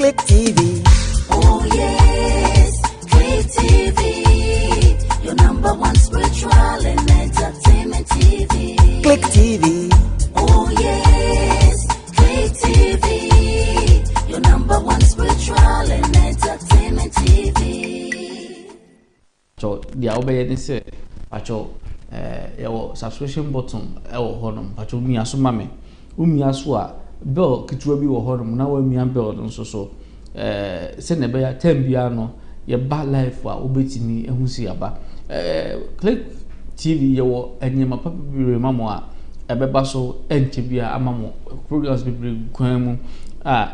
Click TV. Oh yes, Click TV, your number one spiritual and entertainment TV. Click TV. Oh yes, Click TV, your number one spiritual and entertainment TV. So the obey ni say pacho your subscription button honum pacho mi aso mame umi aso a bill kitwa bi wo honum na wa mi bill nso so se ne be ya time bia no ye ba life a obetimi ehu si aba Click TV ye wo enyema papa bi mamo a ebeba so enche bia amamo programs bi kwan mu a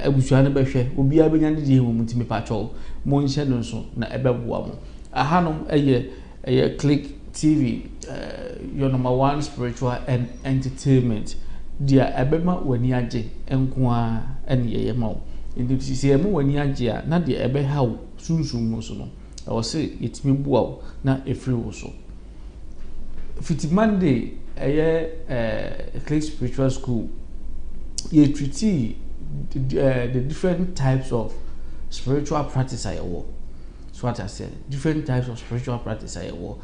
ebusuane behwe obi a benya de die mu ntimi pacho mo nche no so na ebeboa mo ahanom eye Click TV your number one spiritual and entertainment dia ebema wani age enko a ene ye ma wo ndi sisi emu wani age a na dia ebe ha wo sunsun mu so no e wo se yetimi bua wo na efri wo so fiti Monday Click Spiritual School ye treat the different types of spiritual practice ayewo. So what I said, different types of spiritual practice ayewo.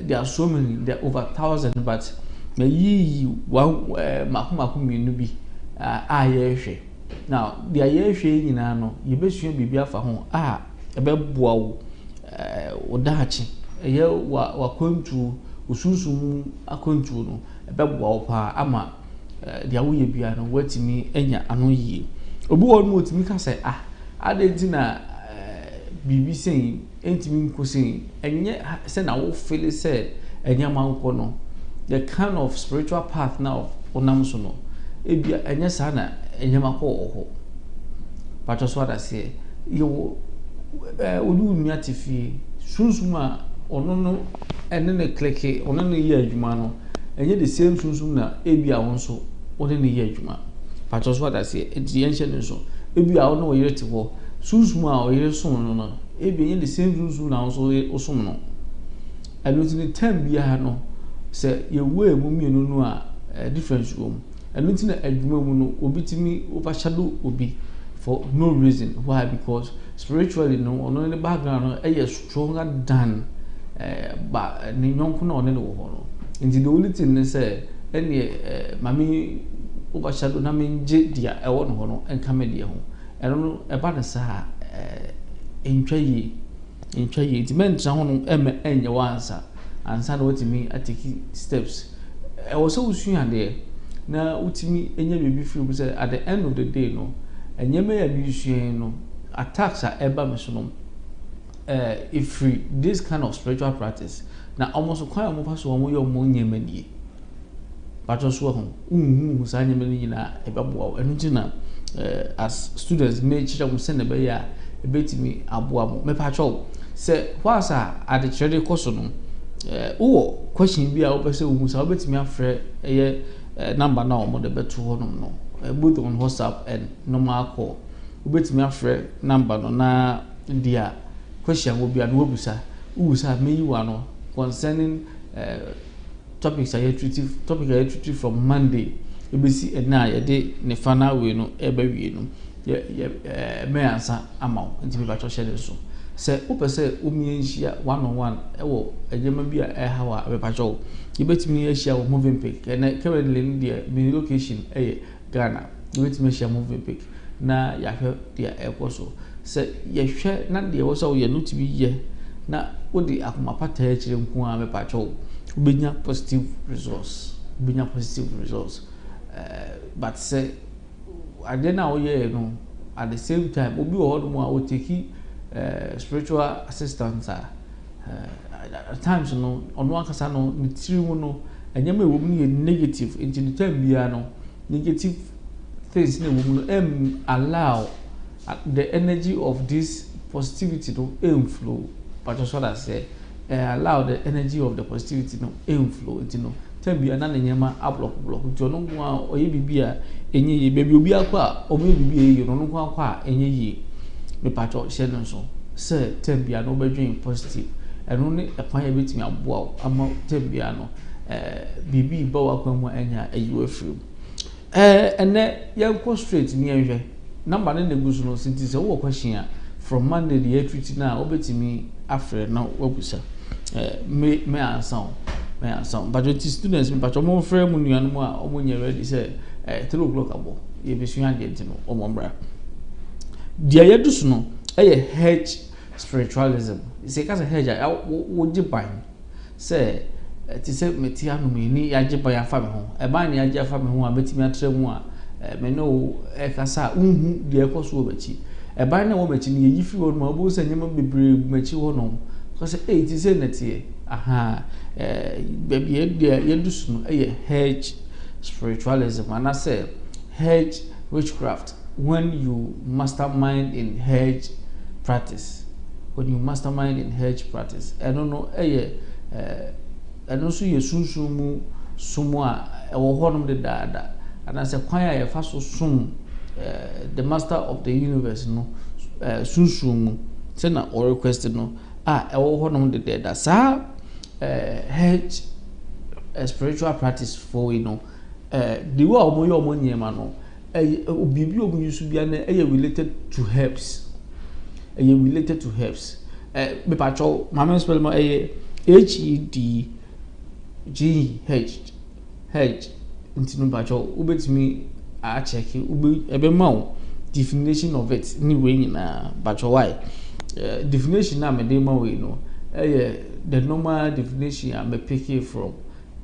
There are so many, there are over 1,000, but me yi one makumaku minu bi ayehwe. Now the ayehwe nyina no ye besua bibia afa ho ebe boa wo odachi eye wa kwantu usunsum akwantu no ebe boa wo pa ama dia wo ye bia no watimi enya ano yie obi wo no otimi ka say adenti na bibi sen entimi nkosen enye se na wo feel say enya manko no the kind of spiritual path now onam so no ebia enye sa na enya mako oho pato so ada say yo odu nua tifi sunsum a ono no ene ne click ono no ye adwuma no enye the same sunsum na ebia won so one ne ye adwuma pato so ada say enti yenhye ne so ebia ono wo yere te ho sunsum a o yere so no ebia enye the same sunsum na so osom no eno ti ne time bia no se ye we mu mienu no a difference room eno ti na adwuma mu no obitimi overshadow obi for no reason. Why? Because spiritually no ono ne background no is stronger than but ni nyonko na one no ho no nti the only thing ne say any mami overshadow na menje dia e wo no ho no enka me dia ho eno no e ba na sa entwaye nti men tra ho no enye wansa ansa na wotimi atiki steps e wo so usua de na wotimi enye bebi free say at the end of the day no enye me ya bi usua no attacks are eba me so no if this kind of spiritual practice na almost kwai mo fa so mo yo mo nyema nie pato so ho sa nyema ni na ebeboa enu ti na as students me chira mo send be ya ebetimi aboa mo me pato say what's at the chere course no question bi a wo pese wo musa obetimi afre number na omo de beto ho no both on WhatsApp and normal call obetimi afre number no na dia question will be an obusa usa me you no concerning topics I treated from Monday ebesi na ye de ne final we no eba wie no me ansa amaw ntimi ba cho share so se upese omienhia one on one ewo ejema bi a hawa be pacho yebetimi ehia wo moving pick and currently in the location Ghana yebetimi ehia moving pick na yahwe dia ekoso se yehwe na de wo so ye no tibi ye na odi akomapata e kire nko a me pacho ubenya positive results but say adena wo ye no at the same time obi wo hodo mo a o take spiritual assistance at times no ono akasa no ni tiri mu no enyema ewo mu ye negative into the time bia no negative things na ewo mu no allow the energy of this positivity to inflow but also that say allow the energy of the positivity no inflow you know time bia na nyema block jo no nwa oye bibia enye ye baby obi akwa o me bibia ye no nwa akwa enye ye me pacho share no so say tembia no be dream positive eno ne ekwan ya betimi aboa ama tembia no bibi ba wa kwan mu anya ayi afrim ene yanko straight ni enhwe number ne gusu no since say wo question from Monday the treaty na obetimi afre na wabusa me answer but the students me but omo frɛ mu nuanu mu a omo nye ready say 3 o'clock abo ye besua de ntino omo mbra dia yedusu no hedge spiritualism say ka say hedge wo giban say ti say meti anu me ni ya giban afa me ho e ban ne ya afa me ho a betimi atra mu a me no e kasa unhu de ekoso obachi e ban na wo machi ni yi fi wo ma obo say nyema bebre machi wo no ko say ti say na tie baby yedusu no hedge spiritualism and I say hedge witchcraft when you mastermind in hedge practice and no so ye sunsumu sumu a e wo honum de daada and I say kwan ya fa so sum the master of the universe no sunsumu say na or request no e wo honum de daada sa hedge spiritual practice for the way omo nyema no obibi omo yusu bia na related to herbs me pacho mama spell mo HEDGH hedge ntinu pacho ubetimi a check ebe ma definition of it ni we nyina pacho why definition na me dey ma we no the normal definition I may pick it from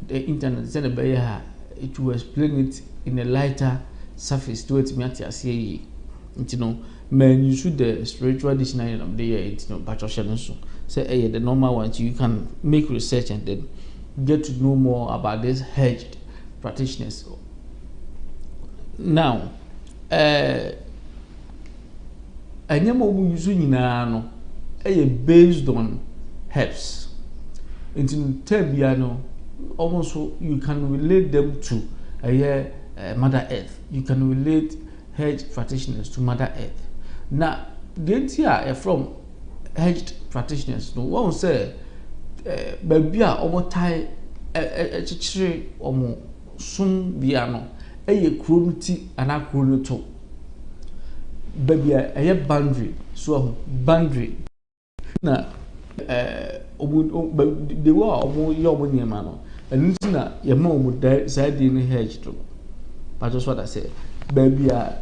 the internet send a bear it will explain it in a lighter surface to it me atiase man you should the spiritual dictionary of the year patrocian say the normal ones you can make research and then get to know more about this hedged practitioners. Now anyama obu yusu nyina no based on herbs into terbiano almost you can relate them to Mother Earth. You can relate hedge practitioners to Mother Earth. Now the entire from hedged practitioners no one say baby a omo tai chichire omo sum bia no kronuti ana kronuto baby a boundary so boundary na the way omo yomo nyema no enu na ye ma omo da side ni hedge to but just what I say baby a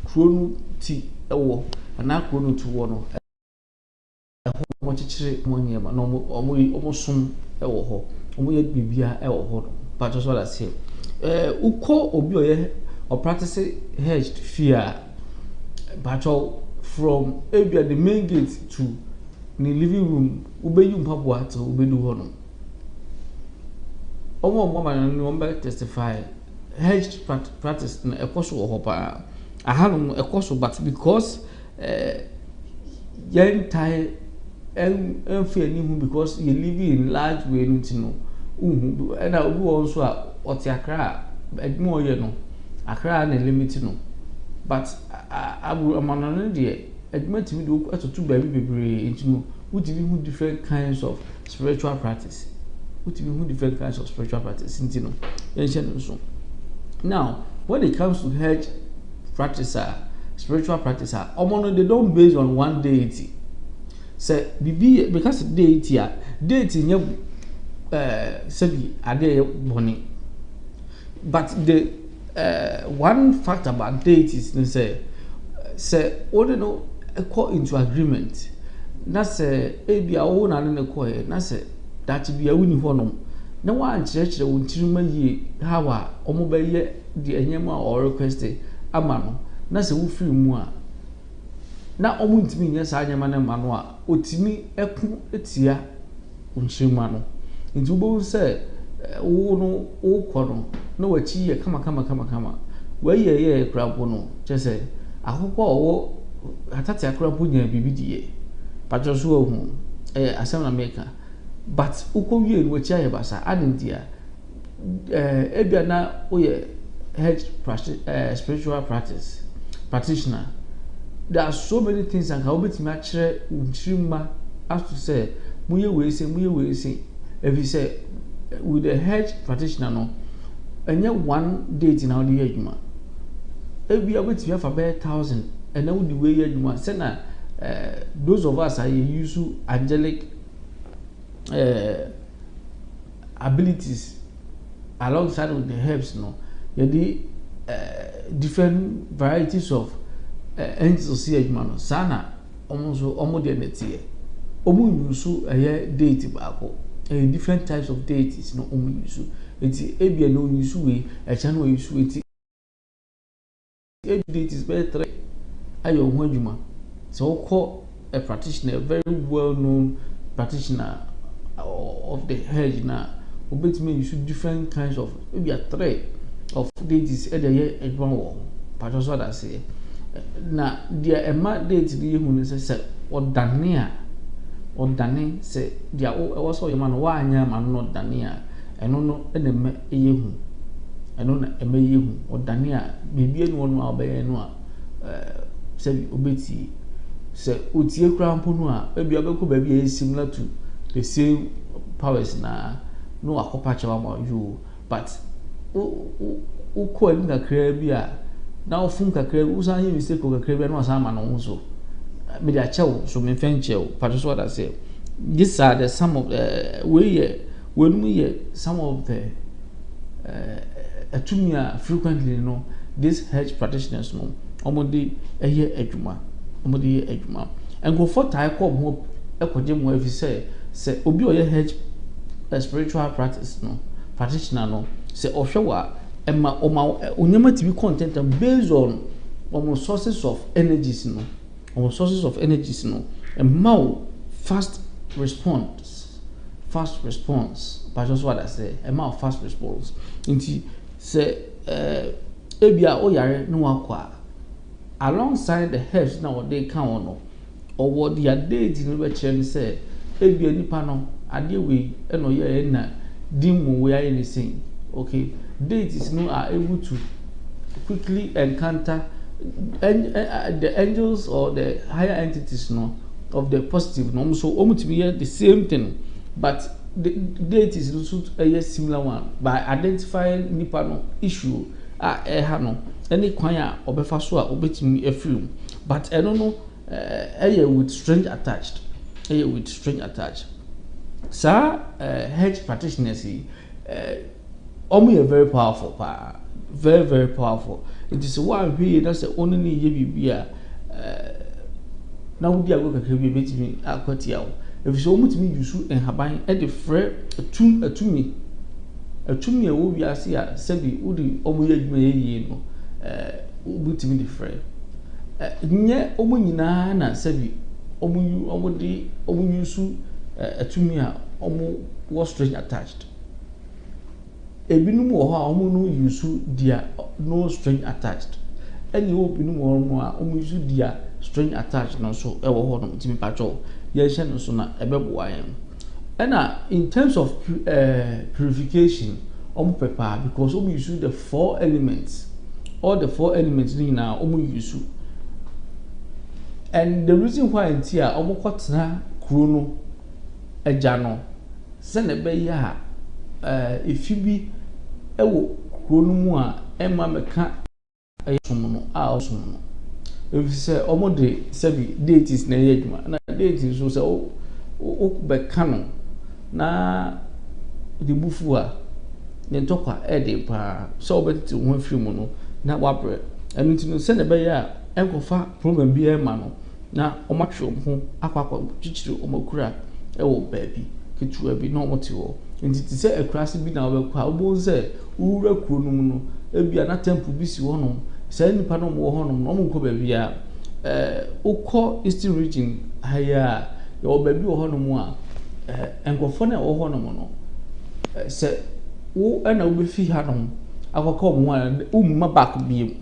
kronuti ewo ana kronuto wo no omo chichire mo nyema no omo sum ewo ho omo ye bibia ewo ho no but just what I say uko obi oye or practice hedged fear but from area the main gate to the living room ubeyu mpaboa to ubedu ho no omo man no testify hedged practice na ekoso ho pa ahanu ekoso but because yen tie fear ni hu because you live in large way no uhu and I obi also a oti akra edmo ye no akra na limit no but abu amano de edmeti mi do atotu ba bebre intino would be different kinds of spiritual practice intino yenchen so now when it comes to hedge practice spiritual practice omono they don't based on one deity say bibi because deity nye sabi ade boni but the one fact about deities is say only no call into agreement na say ebia wo na ne call na say that bia woni ho no na wa ankyerɛkyerɛ wo ntirima yie hawa omo ba ye de enyema or request ama no na say wo free mu a na omo ntimi nya sa anyama na ma no a otimi eku etia ntirima no nti wo say wo no wo kɔ no na wachi ye kama wa ye krabo no kyese akokɔ owo atati akrabo nya bibi die pajoso ohu asem na maker but ukɔ wie no wachi aye basa adendia ebia na oye hedge spiritual practitioner there are so many things and how betimi akere unchirima as to say muye we say if you say with the hedge practitioner no enye one date na odi adwuma ebi abetumi afa be 1000 and now the way you say na those of us are use angelic abilities alongside with the herbs no the different varieties of angels here no sana omo de netie omo use deity baako different types of deities no omo use enti ebia no use we echa no use enti deities be 3 ayo ho adwuma so a practitioner, a very well known practitioner of the hedge now obetime use different kinds of maybe a 3 of deities e dey adwuma wo patro so that say na dia ema deity dey hu ne say odane say dia wo so yema no wa anya ma no odane a eno no na me yehu eno na eme yehu odane a bibie no no obeye no a say obeti say otie krampo no a ebi abeko ba bi similar to the same powers na no akopa chawa ma you but o ko ali kakra bi a na ofun kakra usan yi mistake kakra bi na osan ma no so me dia chew so me fen chew patch so that say these are the some of some of the atumia frequently no these hedge practitioners no omodi eye adwuma and go for tie come ho ekoje mo afi say obi oye hedge spiritual practice no practitioner no say ohwewa ema onyama to be content based on sources of energies no and mau fast response but just what I say a fast response nti say ebia oyare no akwa alongside the herbs now they can on or what their deity no be chere say ebia nipa no ade we eno ye na dimu we are anything okay deities no are able to quickly encounter the angels or the higher entities no of the positive no so to be the same thing but the deities also a similar one by identifying nipa no issue no any kwanya obefa so a obetimi afrim but I don't know with strange attached sir hedge practitioners very powerful very very powerful it is one way that's the only ye bibia na wudi ago kakra bi betimi akwatia wo if so mutimi yusu enhaban e de frɛ atumi a wo wi ase a sebi wudi omo ye adwuma ye no mutimi de frɛ nye omo nyina na sebi omo yusu atumi a omo was strange attached ebinum wo ha omo no yusu dia no strange attached any obinum wo no a omo yusu dia strange attached no so ewo ho no timi patcho ye hye no so na ebeboa yen and in terms of purification omo prepare because omo yusu the 4 elements all the 4 elements ni na omo yusu and the reason why entia omo kwotena kuro no eja no se na be ya efibi ewo kuro no mu a ema meka ayesum no a osum no if say omo de sebi deities na ye adwuma na deities so say o be kano na de bufu a ne ntokwa e de pa so obeti ho afiri mu no na wabre enu ti no se na be ya enkofa problem bi e ma no na omatwe ho akwa chichiri omakura e wo baabi ketua bi na omote wo nti ti se akurase bi na obekwa obo se uwura kuro no mu no ebia na temple bi si wo no say nipa no mo ho no no mo nko baabi a ukọ eastern region haya yo baabi wo ho no mo a enkofo na wo ho no mo no say wo ana wo be fi ha no akọkọ mo a umma back bi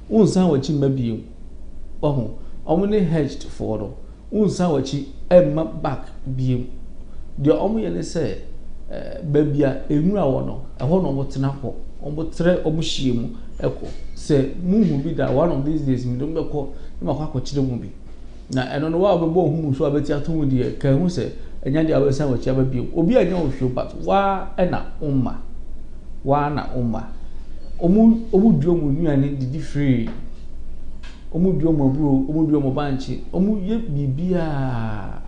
unsan wachi mma bi oho omo ne hedged for do unsan wachi emma back bi de omo ye ne say baabi a enura wo no eho no mo tena kọ omo tre omo hie mu eko say muhu bi da one of these days mi don be ko ma kwa kwachire mu bi na eno no wa be bo hu so abeti atomu de ka hu say enya de awesan wachi ababi obi anya ohwo but wa na umma omu di omu nuane didi free omu di omu aburo omu di omu banchi omu ye bibia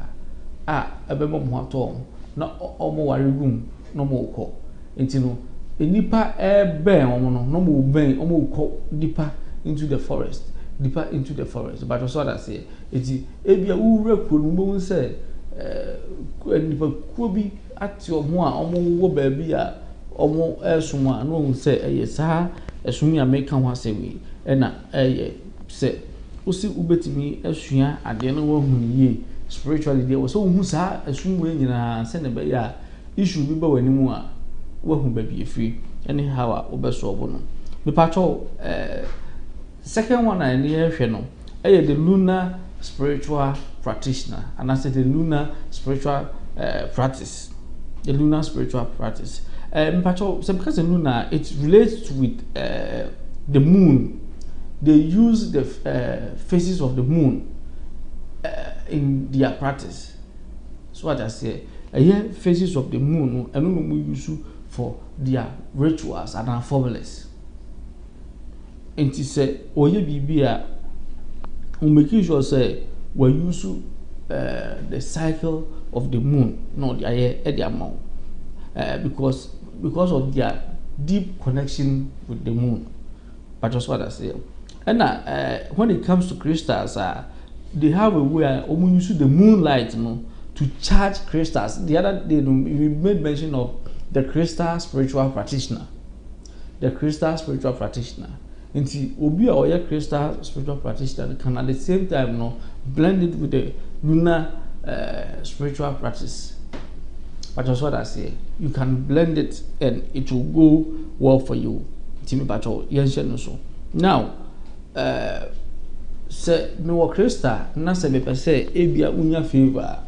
ebe mo ato na omu ware room no mo ko enti no enipa ben omu no mo ben omu ko deeper into the forest but also that say enti ebia wure kuru mo say enipa kuo bi ati omu a omu wo ba bi a omu esum a no say eye sa esum ya make ho asewi na say usi ubetimi asua ade no wo hu spiritually there was so hu sa esum we nyina se ne be ya issue bi ba wanimu a wo hu ba bi efi anyhow a obeso obo no me pacho second one I near hwe no the lunar spiritual practitioner and I said the lunar spiritual practice the lunar spiritual practice pacho so because the lunar it relates with the moon. They use the phases of the moon in their practice. So what I say, phases of the moon, and no use for their rituals and formulas. And to say, oye bibia, we make sure say we use the cycle of the moon, not the amount, because of their deep connection with the moon. But just what I say. And when it comes to crystals, they have a way we use the moonlight, to charge crystals. The other day, we made mention of the crystal spiritual practitioner. The crystal spiritual practitioner. And see, obi or crystal spiritual practitioner can at the same time, blend it with the lunar spiritual practice. But just what I say, you can blend it and it will go well for you. Now. Se me wo krista na se me pese ebia unya favor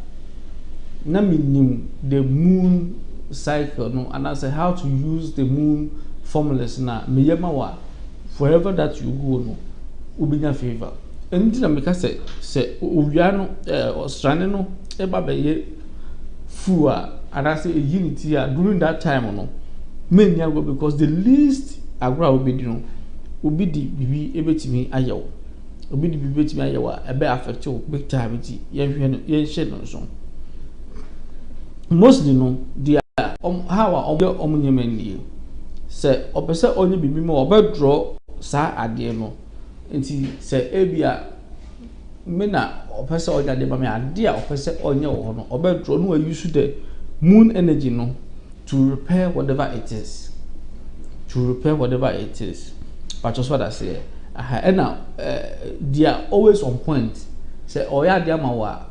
na minim the moon cycle no and I say how to use the moon formulas na me yema wa forever that you go no ubinya favor enti na me ka se owia no ostrane no e ba be ye fu a and I say unity during that time no many go because the least agra will be no obi di bibi ebetimi ayewo obi di bibi betimi ayewo ebe affect you big time ti yenhwe no yenhye no so mostly no dia how omunyemani se opese onye bibi mo obedraw sa ade no enti se ebia mena opese onye ade ba me ade a opese onye wo no obedraw no use the moon energy no to repair whatever it is but just what I say and now they are always on point say oya dia mawa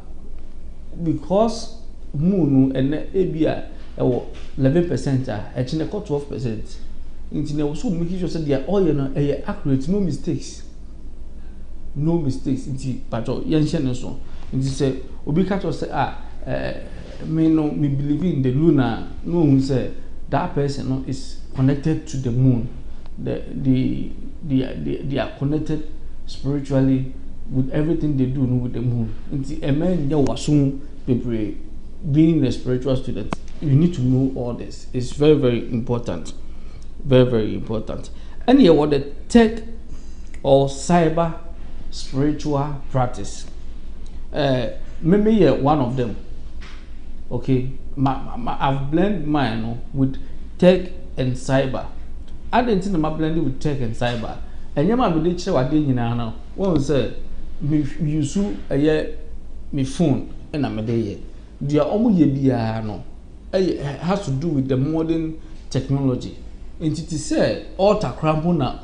because moon and ebia 11% actually 12% into na so make sure say they are all accurate, no mistakes into but yenhye no so into say obi catch us say me believe in the lunar no say that person is connected to the moon. They are connected spiritually with everything they do with the moon. Being a spiritual student, you need to know all this. It's very, very important. Very, very important. And here, what the tech or cyber spiritual practice. Maybe one of them. Okay, I've blended mine with tech and cyber. I didn't know my blended with tech and cyber. And you might be the what they now. One said, me use me phone and I'm a day. They are almost no. It has to do with the modern technology. And it is said, altar crample na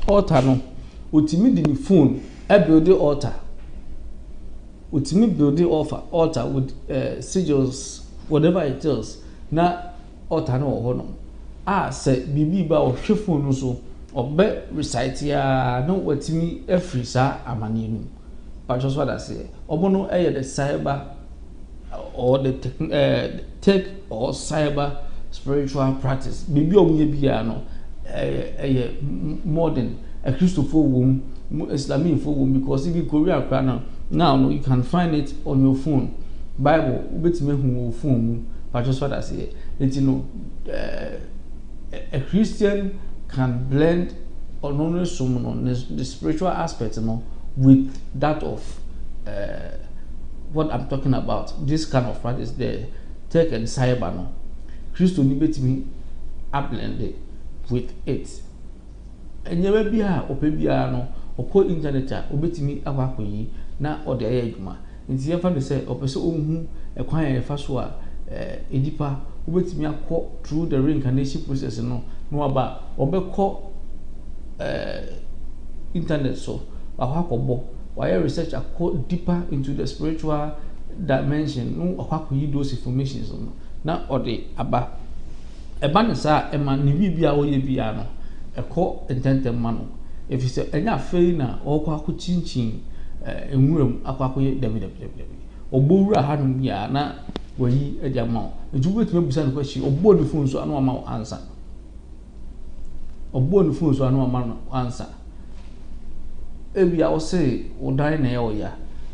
altar no. Ultimate the phone, I build the altar. Ultimate build the altar with sigils, whatever it is. Na altar no say bibi ba o hwefo no so obe recite ya no watimi every sa amane nu but just what I say obono the cyber or the tech or cyber spiritual practice bibi omunye bia no modern a Christopher womb Islamic for womb because if you Korea now no, you can find it on your phone Bible ubetime hu phone but just what I say a Christian can blend or no the spiritual aspect, with that of what I'm talking about. This kind of practice, the tech and cyber, no. Christo ni betimi blend with it. Enyewe bia opebia no okọ internet a obetimi akwakoyi na ode aye adwuma. Nti yefa de say opese ohun ekwan ya fa so a edipa obetimi akọ through the reincarnation process no aba obekọ internet so akwakobo why research akọ deeper into the spiritual dimension no akwakoyi those informations no na ode aba eba ne sa ema ne bibia wo ye bia no eko intentem ma no if you say enya fei na okwa ko chinchin enwuram akwakoye dabi obowura hanum ya na wayi adia ma ejubu tumi busa no kwachi obo ne phone so anu ama answer obo ne phone so anu ama answer ebia wo say odan na ye oya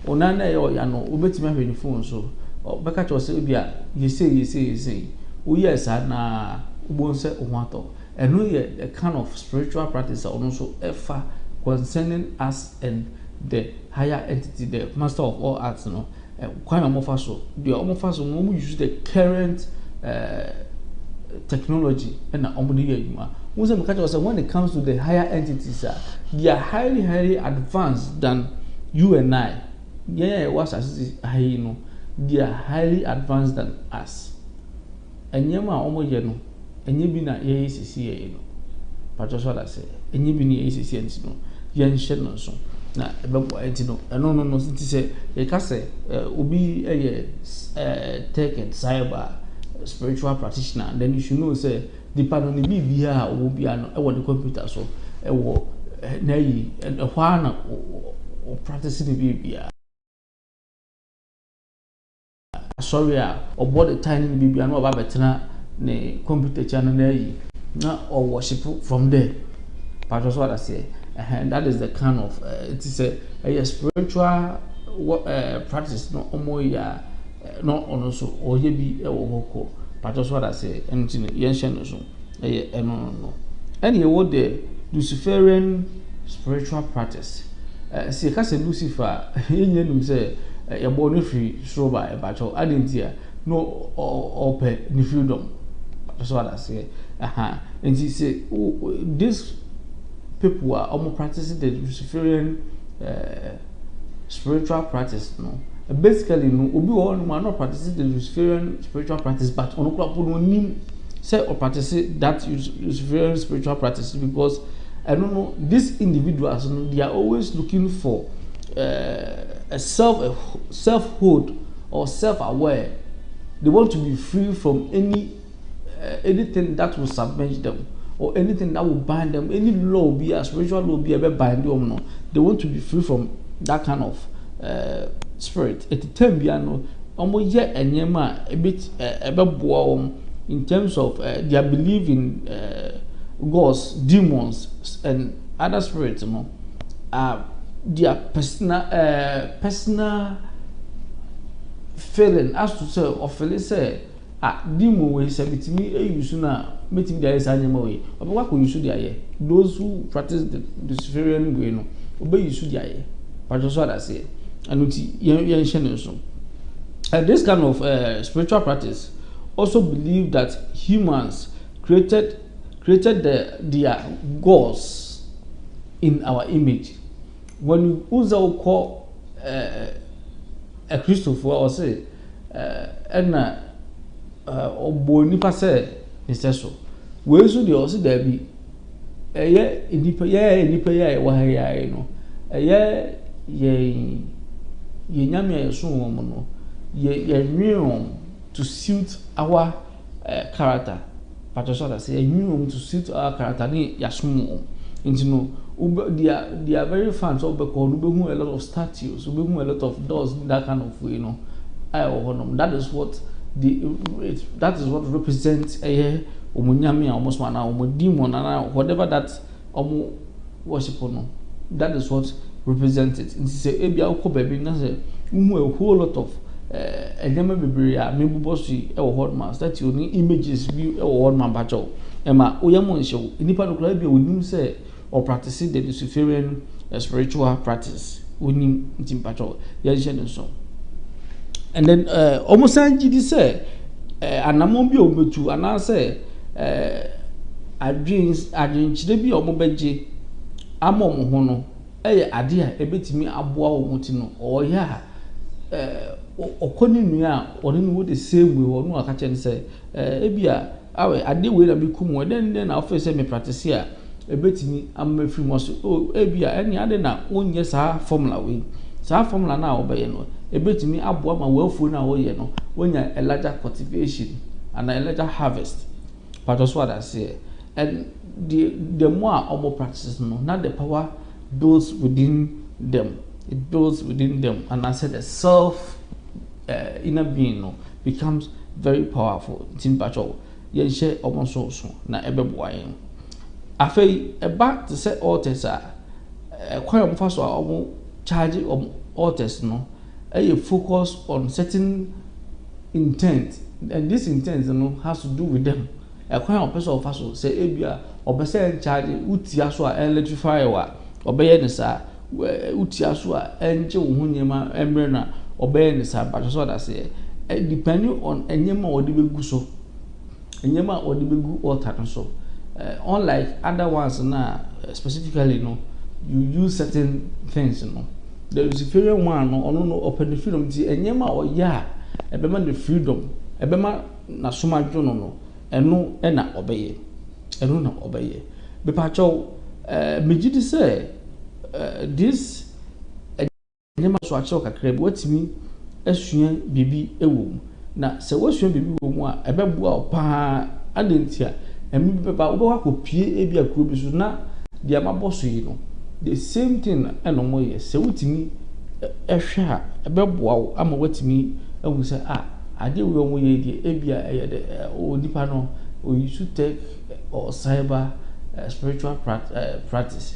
onan na ye oya no obetumi ahwe ne phone so obeka cho say ebia yese oya sa na ubo nse ohwato eno ye a kind of spiritual practice also ever concerning us and the higher entity, the master of all arts, quite a so the almost we use the current technology and when it comes to the higher entities, they are highly advanced than you and I. Yeah, what they are highly advanced than us. And enye bi na ye sisi ye no pacho so da say enye bi ni ye sisi enti no ye nhye no so na ebebo enti no eno no ti say ye ka say obi tech and cyber spiritual practitioner, then you should know say the pano ni bi bia wo bia no e wo the computer so e wo na yi e hwa na o practice ni bi bia sorry obo the tiny bi bia no ba betena ne computer channel na yi na or worship from there. But that's what I say. And that is the kind of it is a spiritual practice no omo ya no ono so oye bi e wo hoko. But that's what I say. And yen no so no. And you what the Luciferian spiritual practice. See ka say Lucifer yenye num say Yeboah no free sro ba e ba cho adentia no ope ni freedom. That's what I say. And he say, these people are almost practicing the Luciferian spiritual practice. No, basically, no, obi one are not practicing the Luciferian spiritual practice, but on no name say or practice that Luciferian spiritual practice because I don't know these individuals. They are always looking for a self-hold or self-aware. They want to be free from anything that will submerge them or anything that will bind them, any law be a spiritual law be ever bind them. No, they want to be free from that kind of spirit. At the time, no, almost yet and yema a bit in terms of their belief in ghosts, demons, and other spirits. Their personal feeling as to say or feel say. Demo we say bitimi use na metimi dey say anyama we oba ko use dey those who practice the Luciferian way no oba use dey but so that say anuti yen hye so this kind of spiritual practice also believe that humans created their gods in our image. When you also call a Christopher or say obo nipa say so we so dey also there be nipa ya wa ya no ye nyame so wo no ye nwom to suit our character but so that say nwom to suit our character ni yasum into no they are very fans of because we a lot of statues, we a lot of doors, that kind of way, that is what represents a umunyami almost one demon and whatever that worship no. That is what represents it. It's a baby a whole lot of maybe bossy statue images view man ema oyamo nsho nipa no kura bi onim say or practice the Luciferian spiritual practice onim ntimpacho ya je no so. And then almost gidi say anamon bi ometu ana say adwenchire bi omobeje amom ho no eye ade a ebetimi aboa wo muti no oya okoni nua a one no the same way wo no aka chen say ebia awe ade we na bikumu den na office me practice a ebetimi amafiri mo so ebia eni ade na onye saa formula we saa formula na obeye no ebetimi aboa ma wafuo na wo ye no wonya a larger cultivation and a larger harvest. But that's what I say. And the more omo practices no, not the power builds within them. It builds within them, and I said the self inner being no becomes very powerful. Timpacho yen share omo so na ebeboa yen. Afei back to say altars a kwai omo fa so omo charge altars no you focus on certain intent, and this intent has to do with them. A kind of person of us say ebia obese charge utia so a electrify wa obeye ne sa utia so a enje wo hunyema emre na obeye ne sa but so that say depending on enyema odi begu so enyema odi begu altar no so unlike other ones na specifically you use certain things the Luciferian one no open the freedom ti enyema oya ebema the freedom ebema na soma dwono no eno na obeye be pacho megidi say this enyema so acho kakra bi watimi asua bibi ewo na se wasua bibi wo mu a ebebua opa adentia emi beba wo ba kopie ebi akuro bi so na dia maboso yi no the same thing eno mo ye se wutimi ehwe a ebebua wo ama watimi ewu say ade we omo ye die ebia onipa no you should take or cyber spiritual practice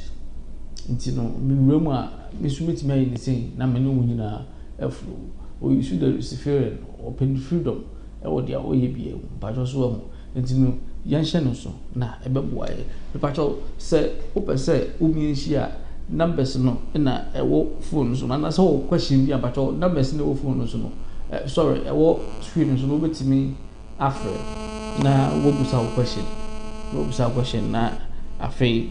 nti no mi wuremu a misumeti ayi ni sei na me no nyina afro or you should the Luciferian open freedom e wo dia oye bia ba jo so am nti no yanhye no so na ebeboa ye pa cho se opese umienshi a numbers no na ewo phone so na so question bi ba cho numbers na ewo phone so no sorry ewo screen so no betimi afre na wo busa question na afei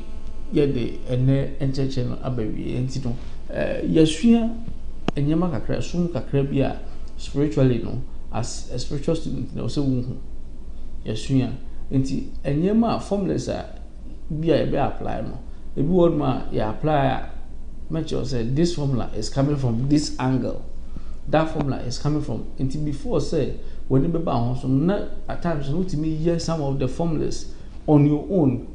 ye de ene encheche no abawie enti no yasua enyema kakra sum kakra bi a spiritually no as a spiritual student no so wo hu yasua enti enyema formulas a bi a be apply no ebi word ma ya apply make sure say this formula is coming from this angle, that formula is coming from enti before say when you be ba so na at times no to me hear some of the formulas on your own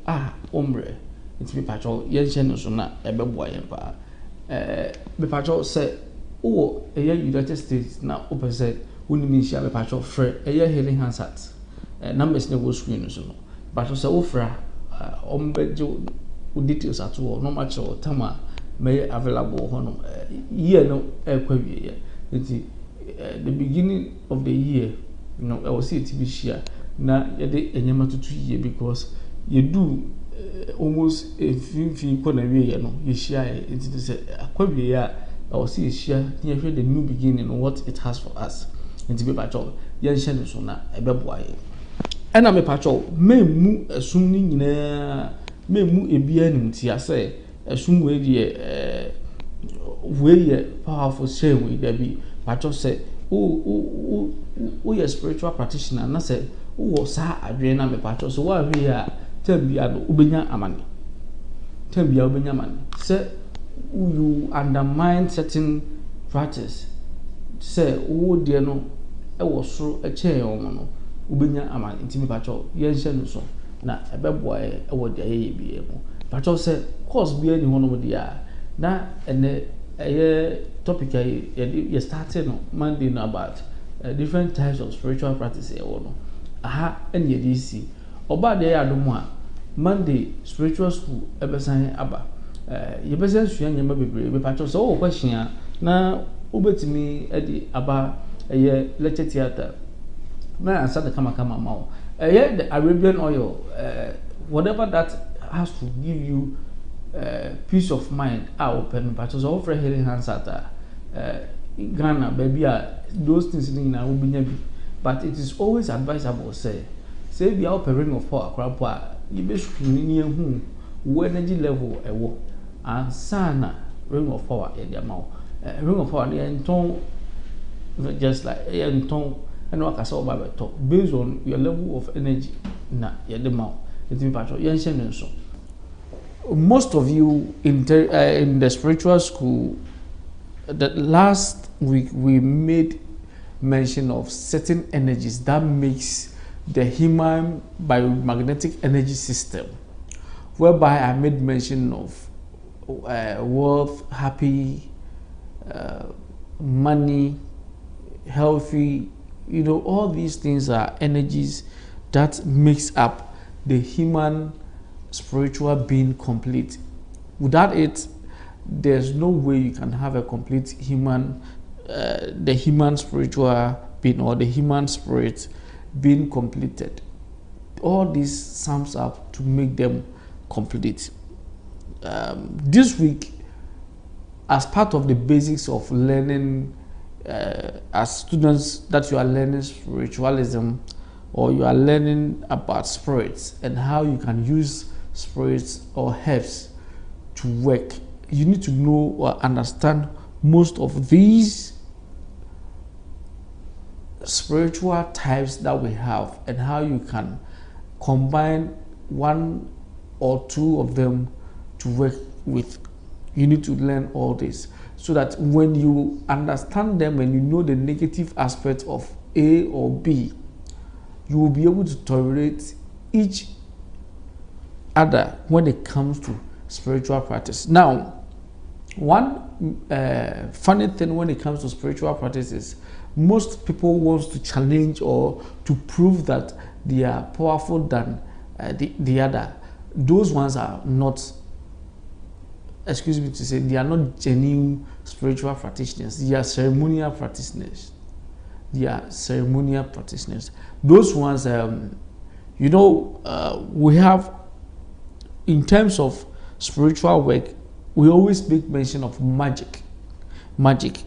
omre enti be patcho yen chen so na ebeboa yen pa be patcho say o United States na opese woni mi hia be patcho frɛ healing hands at numbers na go screen so no patcho say o fra ombejo details at all no match or tama may available hono year no ekwawie enti the beginning of the year I was see it be share na yede enyama tutu year because you do almost a few corner way you share it say akwawie ya I was see share near the new beginning what it has for us enti be patcho yen hye no so na ebeboa ye ena me patcho memu esum ni nyina memu ebia nim ti ase esum we die we powerful share we there be patcho say o ye spiritual practitioner na say wo sa adwe na me patcho so wa hwe ya tambia no ubenya amane say you undermine certain practice say wo de no e wo soro e che yo no ubenya amane ntimi patcho ye hye no so na ebeboa e wo de ye bi e mo patcho say course bi ani hono mo dia na ene topic you started no Monday no about different types of spiritual practice e wo no and ye DC oba de ya domo a Monday spiritual school ebesan aba ye besan sua nyema bebre be patcho so wo question na obetimi edi aba lecture theater na answer the kama mawo Yeah, the Arabian oil, whatever that has to give you peace of mind. Open, but it's all for healing hands at Ghana, baby. Those things in will be, but it is always advisable. Say be out ring of power, crap, you be near whom energy level a war and sana ring of power in the amount. Ring of power, the tone just like a tone. And what I saw by talk based on your level of energy. Na yeah, the mouth. It's in so. Most of you in the spiritual school, that last week we made mention of certain energies that makes the human biomagnetic energy system, whereby I made mention of wealth, happy, money, healthy. You know, all these things are energies that makes up the human spiritual being complete. Without it, there's no way you can have a complete human, the human spiritual being or the human spirit being completed. All this sums up to make them complete. This week, as part of the basics of learning, as students that you are learning spiritualism, or you are learning about spirits and how you can use spirits or herbs to work, you need to know or understand most of these spiritual types that we have and how you can combine one or two of them to work with. You need to learn all this so that when you understand them and you know the negative aspect of A or B, you will be able to tolerate each other when it comes to spiritual practice. Now, one funny thing when it comes to spiritual practice is most people want to challenge or to prove that they are powerful than the other. Those ones are not, excuse me to say, they are not genuine spiritual practitioners. They are ceremonial practitioners. They are ceremonial practitioners. Those ones, you know, we have, in terms of spiritual work, we always make mention of magic. Magic.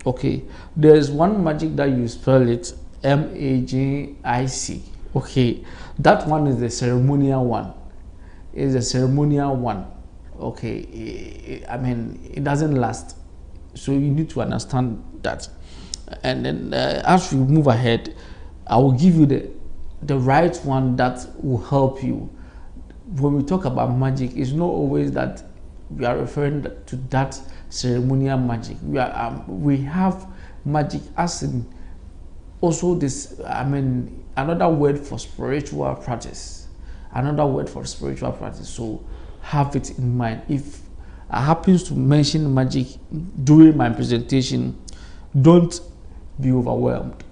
Okay. There's one magic that you spell it MAGIC. Okay. That one is the ceremonial one. It's a ceremonial one. Okay. I mean, it doesn't last. So you need to understand that. And then as we move ahead, I will give you the right one that will help you. When we talk about magic, it's not always that we are referring to that ceremonial magic. We have magic as in also this, I mean, another word for spiritual practice. Another word for spiritual practice. So have it in mind. If I happens to mention magic during my presentation, don't be overwhelmed.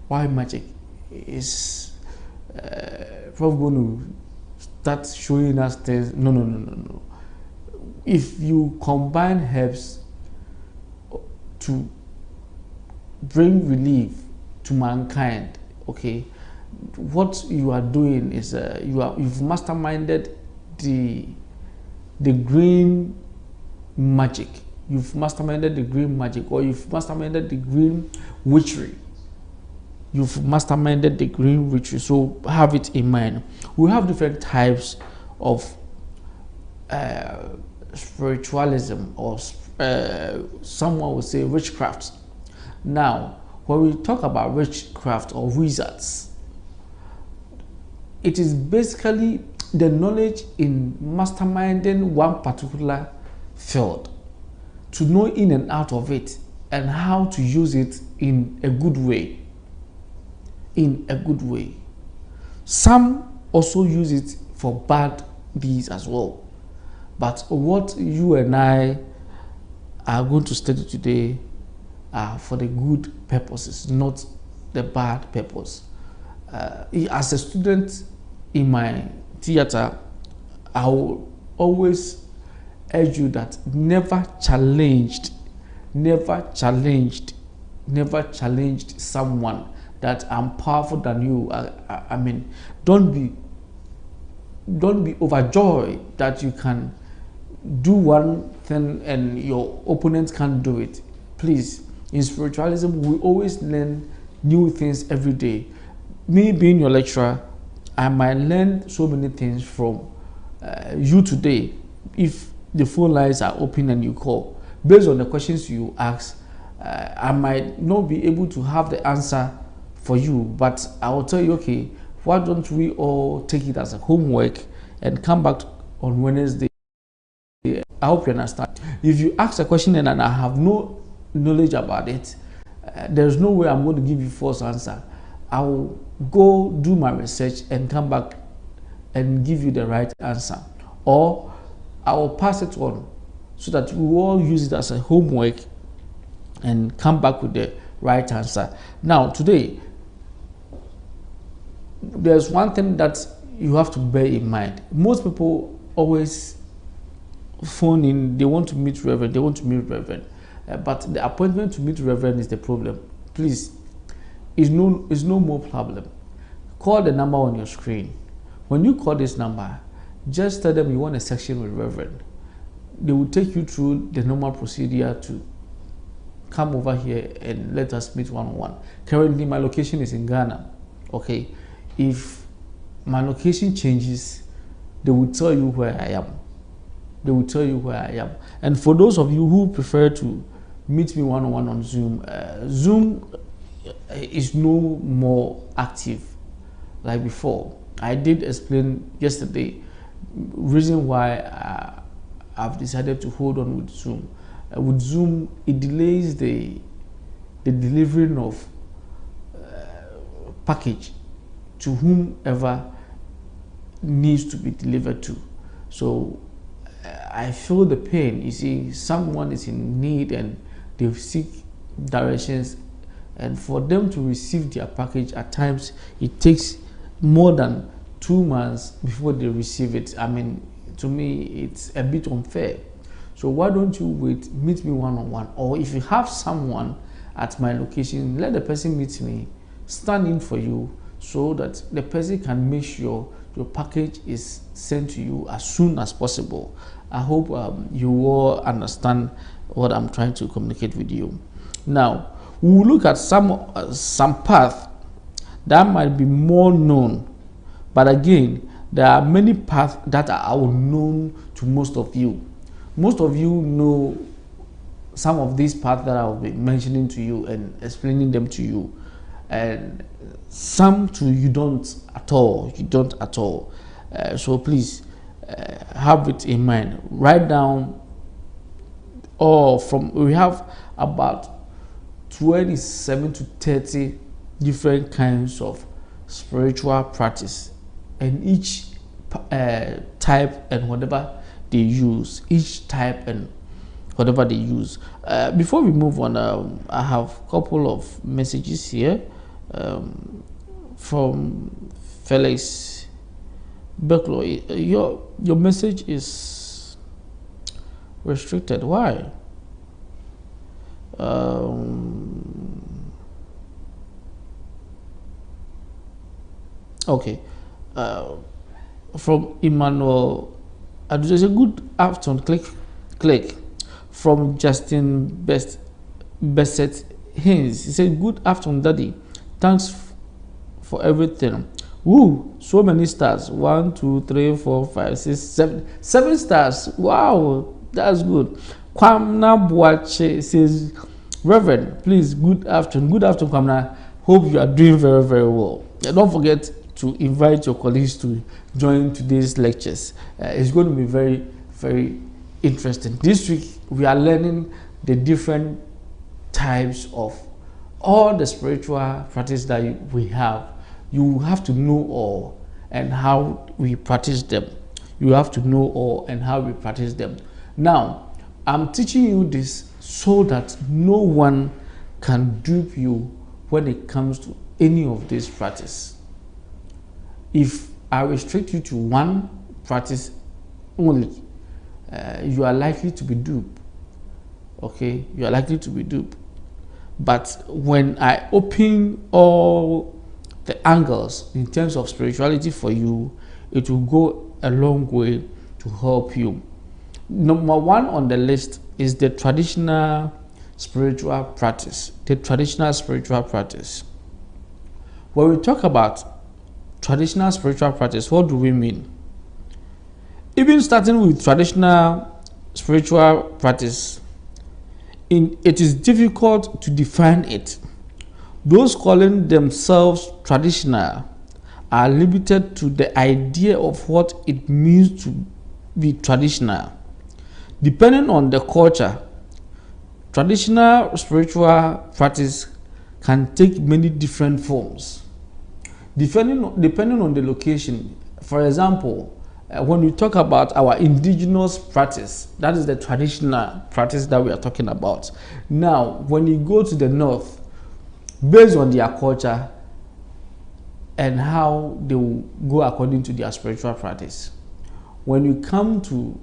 Why magic? Is probably going to start showing us things. No. If you combine herbs to bring relief to mankind, okay, what you are doing is you've masterminded the green magic. You've masterminded the green magic, or you've masterminded the green witchery. You've masterminded the green witchery. So have it in mind. We have different types of spiritualism, or someone would say witchcraft. Now, when we talk about witchcraft or wizards, it is basically the knowledge in masterminding one particular field, to know in and out of it and how to use it in a good way. In a good way. Some also use it for bad deeds as well. But what you and I are going to study today are for the good purposes, not the bad purpose. As a student in my theater, I will always urge you that never challenged someone that I'm powerful than you. I mean, don't be overjoyed that you can do one thing and your opponent can't do it. Please, in spiritualism, we always learn new things every day. Me being your lecturer, I might learn so many things from you today if the phone lines are open and you call. Based on the questions you ask, I might not be able to have the answer for you, but I will tell you, okay, why don't we all take it as a homework and come back on Wednesday? I hope you understand. If you ask a question and I have no knowledge about it, there's no way I'm going to give you false answer. I will go do my research and come back and give you the right answer, or I will pass it on so that we all use it as a homework and come back with the right answer. Now, today, there's one thing that you have to bear in mind. Most people always phone in, they want to meet Reverend, but the appointment to meet Reverend is the problem. Please, it's no more problem. Call the number on your screen. When you call this number, just tell them you want a section with Reverend. They will take you through the normal procedure to come over here and let us meet one-on-one. Currently, my location is in Ghana. Okay, if my location changes, they will tell you where I am. And for those of you who prefer to meet me one-on-one on Zoom, Zoom is no more active like before. I did explain yesterday reason why I've decided to hold on with Zoom. With Zoom, it delays the delivering of package to whomever needs to be delivered to. So I feel the pain. You see, someone is in need and they seek directions, and for them to receive their package, at times it takes more than 2 months before they receive it. I mean, to me, it's a bit unfair. So why don't you meet me one-on-one, or if you have someone at my location, let the person meet me, stand in for you, so that the person can make sure your package is sent to you as soon as possible. I hope you all understand what I'm trying to communicate with you. Now, we will look at some path that might be more known, but again, there are many paths that are unknown to most of you. Most of you know some of these paths that I'll be mentioning to you and explaining them to you, and some too you don't at all. So please have it in mind. Write down, we have about 27 to 30 different kinds of spiritual practice, and each type and whatever they use, before we move on, I have a couple of messages here from Felix Beklo. Your message is restricted. Why? Okay. From Emmanuel, a good afternoon. Click. From Justin Besset Haynes. He said, "Good afternoon, Daddy. Thanks for everything." Woo! So many stars. 1, 2, 3, 4, 5, 6, 7. 7 stars. Wow, that's good. Kwamna Boache says, "Reverend, please, good afternoon." Good afternoon, Kwamna. Hope you are doing very, very well. Don't forget to invite your colleagues to join today's lectures. It's going to be very, very interesting. This week, we are learning the different types of all the spiritual practice that we have. You have to know all and how we practice them. Now, I'm teaching you this so that no one can dupe you when it comes to any of these practice. If I restrict you to one practice only, you are likely to be duped. Okay, you are likely to be duped. But when I open all the angles in terms of spirituality for you, it will go a long way to help you. Number one on the list is the traditional spiritual practice. The traditional spiritual practice. When we talk about traditional spiritual practice, what do we mean? Even starting with traditional spiritual practice, it is difficult to define it. Those calling themselves traditional are limited to the idea of what it means to be traditional. Depending on the culture, traditional spiritual practice can take many different forms. Depending on the location. For example, when we talk about our indigenous practice, that is the traditional practice that we are talking about. Now, when you go to the north, based on their culture and how they will go according to their spiritual practice. When you come to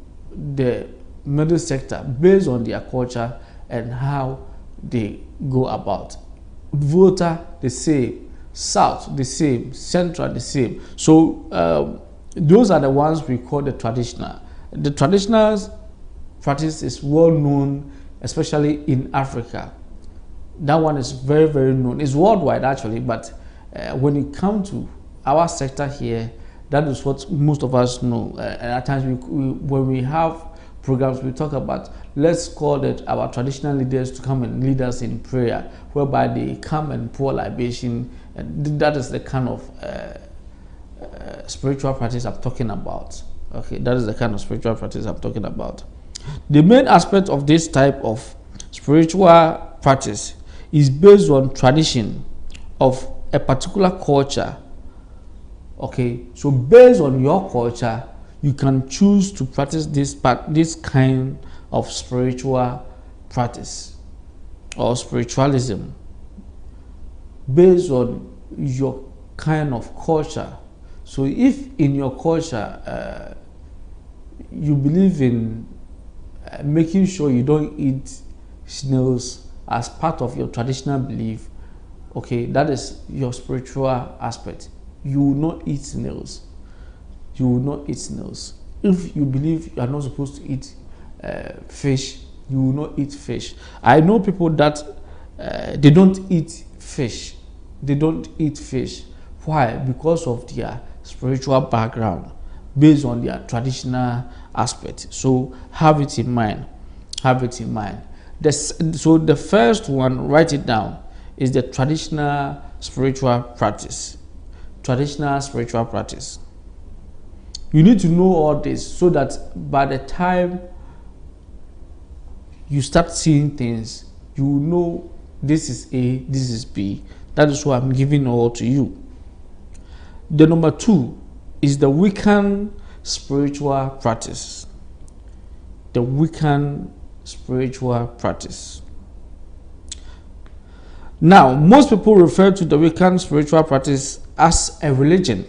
the middle sector, based on their culture and how they go about. Volta the same, south the same, central the same. So those are the ones we call the traditional. The traditional practice is well known, especially in Africa. That one is very, very known. It's worldwide actually, but when it comes to our sector here, that is what most of us know. And at times, when we have programs, we talk about, let's call it our traditional leaders to come and lead us in prayer, whereby they come and pour libation. And that is the kind of spiritual practice I'm talking about. Okay, that is the kind of spiritual practice I'm talking about. The main aspect of this type of spiritual practice is based on tradition of a particular culture. Okay, so based on your culture, you can choose to practice this kind of spiritual practice or spiritualism based on your kind of culture. So if in your culture you believe in making sure you don't eat snails as part of your traditional belief, okay, that is your spiritual aspect. You will not eat snails. You will not eat snails. If you believe you are not supposed to eat fish, you will not eat fish. I know people that they don't eat fish. They don't eat fish. Why? Because of their spiritual background, based on their traditional aspect. So have it in mind. Have it in mind. So the first one, write it down, is the traditional spiritual practice. Traditional spiritual practice. You need to know all this so that by the time you start seeing things, you will know this is A, this is B. That is what I'm giving all to you. The number 2 is the Wiccan spiritual practice. The Wiccan spiritual practice. Now, most people refer to the Wiccan spiritual practice as a religion.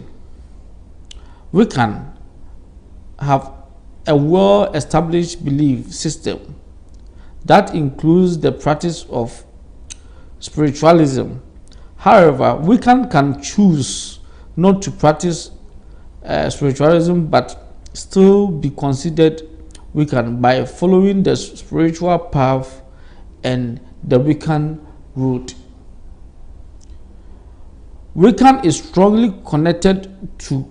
Wiccan have a well-established belief system that includes the practice of spiritualism. However, Wiccan can choose not to practice spiritualism but still be considered Wiccan by following the spiritual path and the Wiccan route. Wiccan is strongly connected to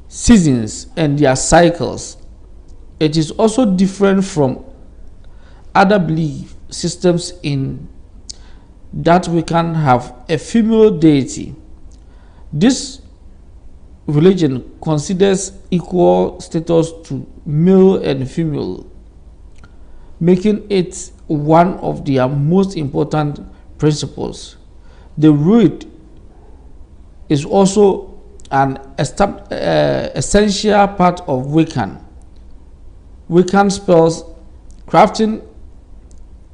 seasons and their cycles. It is also different from other belief systems in that Wiccan have a female deity. This religion considers equal status to male and female, making it one of their most important principles. The root is also an essential part of Wiccan. Wiccan spells crafting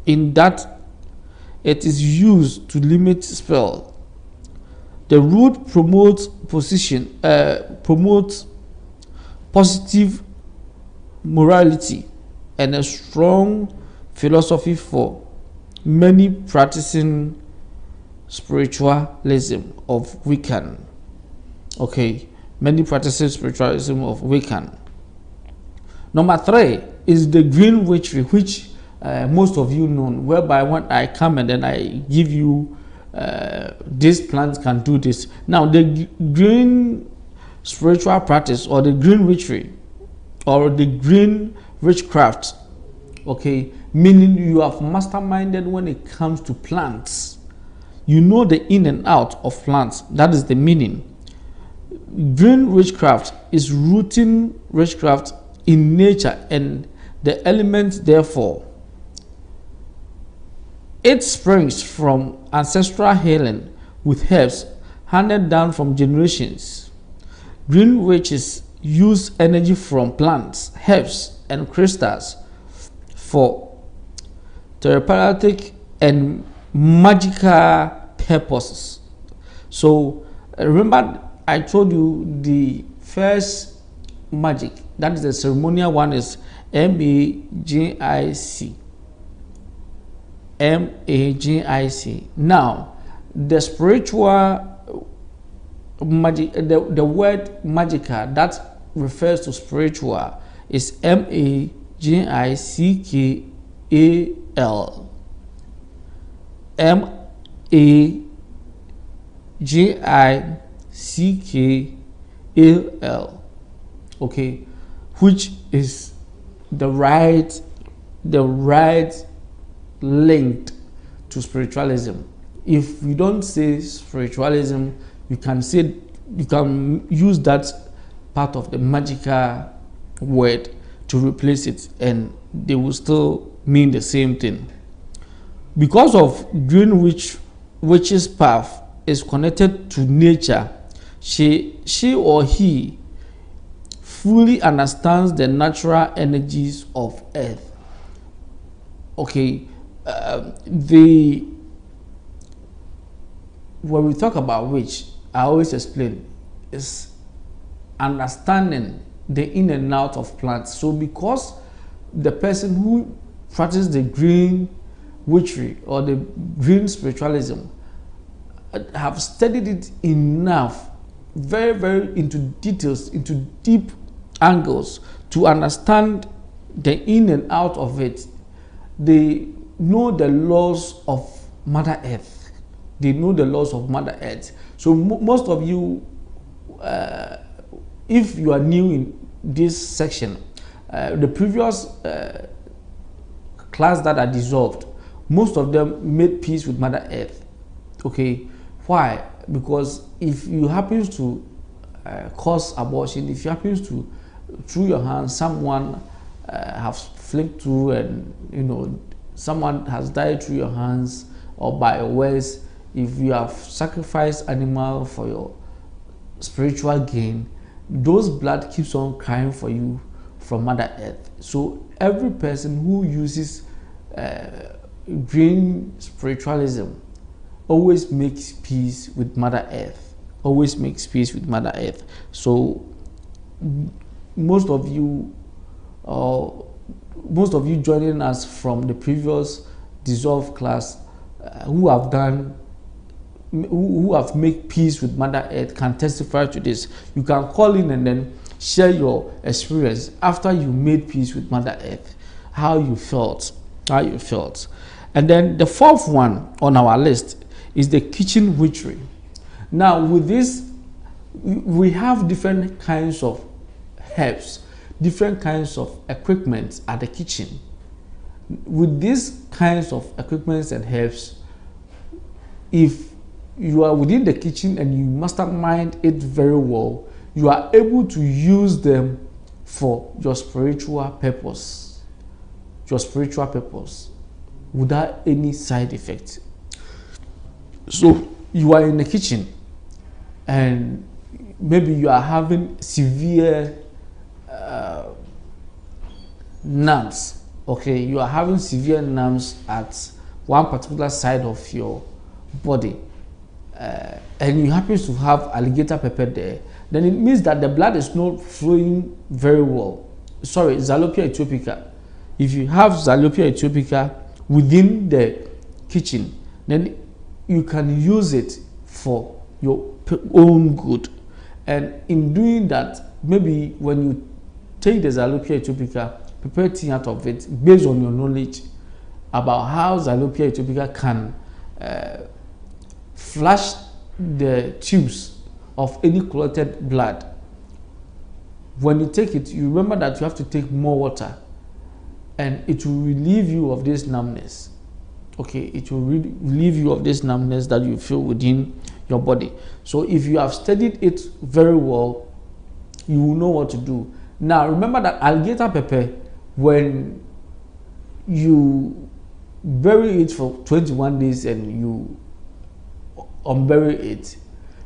in that it is used to limit spell. The root promotes positive morality and a strong philosophy for many practicing spiritualism of Wiccan. Okay, many practicing spiritualism of Wiccan. Number 3 is the green witchery, which most of you know, whereby when I come and then I give you this plant can do this. Now the green spiritual practice, or the green witchery, or the green witchcraft, okay, meaning you have masterminded when it comes to plants. You know the in and out of plants. That is the meaning. Green witchcraft is rooting witchcraft in nature and the elements, therefore. It springs from ancestral healing with herbs handed down from generations. Green witches use energy from plants, herbs, and crystals for therapeutic and magical purposes. So remember, I told you the first magic, that is the ceremonial one, is magic. Magic. Now, the spiritual magic, the word magica that refers to spiritual is magical. Magical. Okay, which is the right linked to spiritualism. If you don't say spiritualism, you can use that part of the magical word to replace it, and they will still mean the same thing. Because of green witch's path is connected to nature, she or he fully understands the natural energies of earth. Okay, when we talk about witch, I always explain, is understanding the in and out of plants. So because the person who practices the green witchery or the green spiritualism have studied it enough, very, very into details, into deep angles, to understand the in and out of it, they know the laws of Mother Earth. They know the laws of Mother Earth. So most of you, if you are new in this section, the previous class that I dissolved, most of them made peace with Mother Earth. Okay, why? Because if you happen to cause abortion, if you happen to, through your hands, someone has flicked through, and someone has died through your hands or by your words, if you have sacrificed animal for your spiritual gain, those blood keeps on crying for you from Mother Earth. So every person who uses green spiritualism always makes peace with Mother Earth. Always makes peace with Mother Earth. So most of you joining us from the previous dissolved class who have made peace with Mother Earth can testify to this. You can call in and then share your experience after you made peace with Mother Earth, how you felt. And then the fourth one on our list is the kitchen witchery. Now with this, we have different kinds of herbs, different kinds of equipment at the kitchen. With these kinds of equipments and herbs, if you are within the kitchen and you mastermind it very well, you are able to use them for your spiritual purpose. Without any side effect. So you are in the kitchen and maybe you are having severe numbs. Okay, you are having severe numbs at one particular side of your body, and you happen to have alligator pepper there, then it means that the blood is not flowing very well. Sorry, Xylopia ethiopica. If you have Xylopia ethiopica within the kitchen, then you can use it for your own good. And in doing that, maybe when you take the Xylopia ethiopica, prepare tea out of it based on your knowledge about how Xylopia ethiopica can flush the tubes of any clotted blood. When you take it, you remember that you have to take more water, and it will relieve you of this numbness. Okay, it will relieve you of this numbness that you feel within your body. So if you have studied it very well, you will know what to do. Now remember that alligator pepper, when you bury it for 21 days and you unbury it,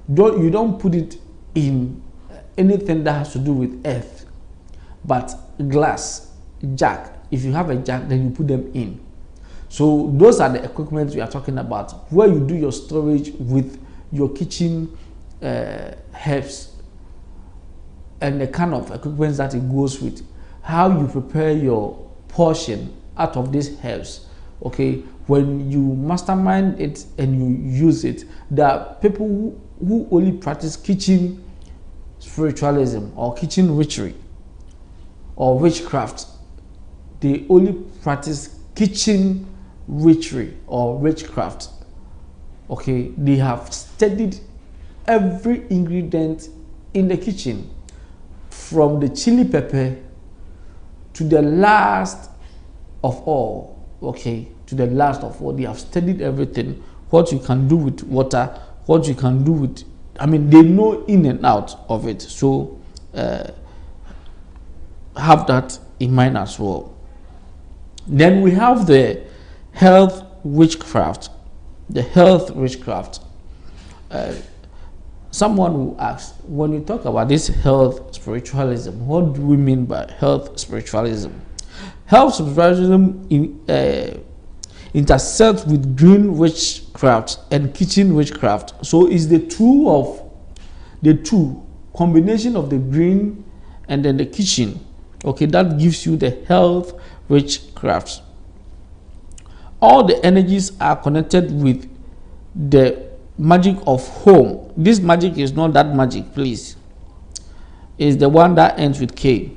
you don't put it in anything that has to do with earth, but glass, jug. If you have a jug, then you put them in. So those are the equipment we are talking about, where you do your storage with your kitchen herbs and the kind of equipment that it goes with, how you prepare your portion out of these herbs. Okay, when you mastermind it and you use it, there are people who only practice kitchen spiritualism or kitchen witchery or witchcraft. They only practice kitchen witchery or witchcraft. Okay, they have studied every ingredient in the kitchen, from the chili pepper to the last of all. Okay, to the last of all, they have studied everything. What you can do with water, what you can do with, I mean, they know in and out of it. So have that in mind as well. Then we have the health witchcraft. The health witchcraft. Someone will ask, when you talk about this health spiritualism, what do we mean by health spiritualism? Health spiritualism intersects with green witchcraft and kitchen witchcraft. So it's the two combination of the green and then the kitchen. Okay, that gives you the health witchcraft. All the energies are connected with the magic of home. This magic is not that magic, please. It's the one that ends with K.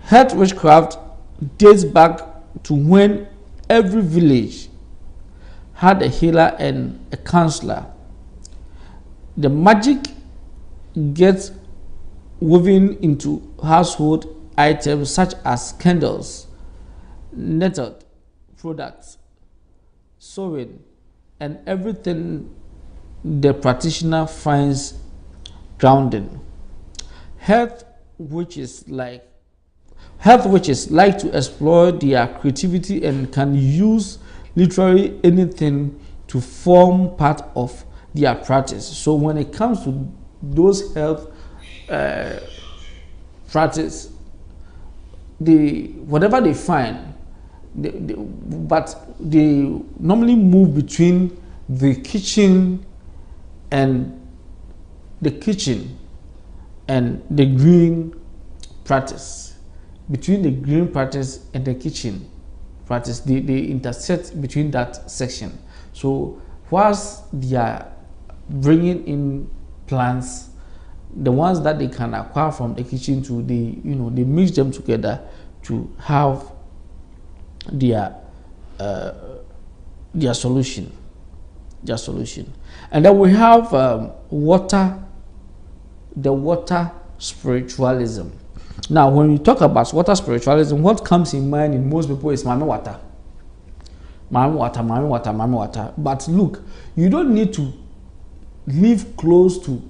Health witchcraft dates back to when every village had a healer and a counselor. The magic gets woven into household items such as candles, netted products, sewing, and everything the practitioner finds grounding. Health witches like to explore their creativity and can use literally anything to form part of their practice. So when it comes to those health practice, whatever they find, but they normally move between the kitchen and the green practice. Between the green practice and the kitchen practice, they intersect between that section. So whilst they are bringing in plants, the ones that they can acquire from the kitchen, they mix them together to have their solution. And then we have the water spiritualism. Now, when you talk about water spiritualism, what comes in mind in most people is mami water. But look, you don't need to live close to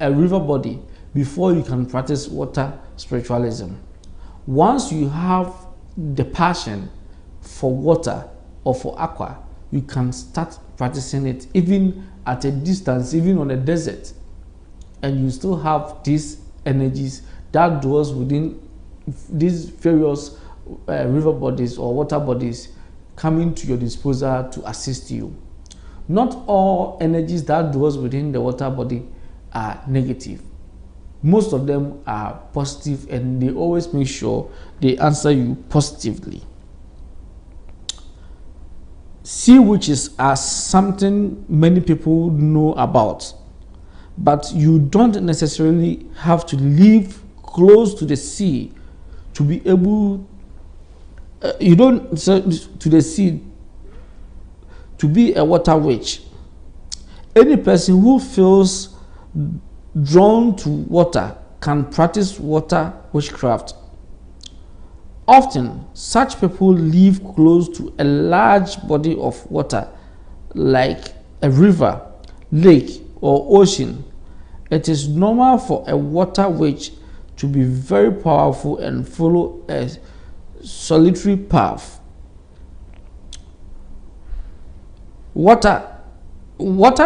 a river body before you can practice water spiritualism. Once you have the passion for water or for aqua, you can start practicing it even at a distance, even on a desert, and you still have these energies that dwells within these various river bodies or water bodies coming to your disposal to assist you. Not all energies that dwells within the water body are negative. Most of them are positive, and they always make sure they answer you positively. Sea witches are something many people know about, but you don't necessarily have to live close to the sea to be able you don't to the sea to be a water witch. Any person who feels drawn to water can practice water witchcraft. Often, such people live close to a large body of water, like a river, lake, or ocean. It is normal for a water witch to be very powerful and follow a solitary path. Water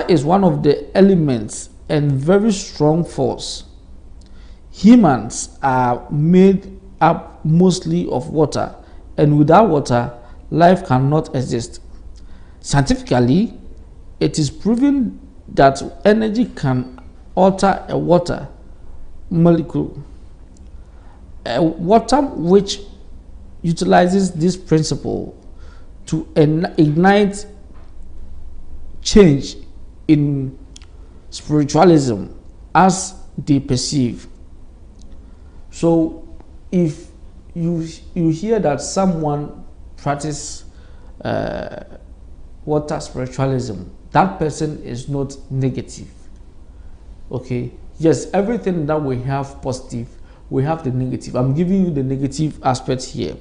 is one of the elements and very strong force. Humans are made up mostly of water, and without water, life cannot exist. Scientifically, it is proven that energy can alter a water molecule. A water which utilizes this principle to ignite change in spiritualism as they perceive. So if you hear that someone practice water spiritualism, that person is not negative. Okay, yes, everything that we have positive, we have the negative. I'm giving you the negative aspects here.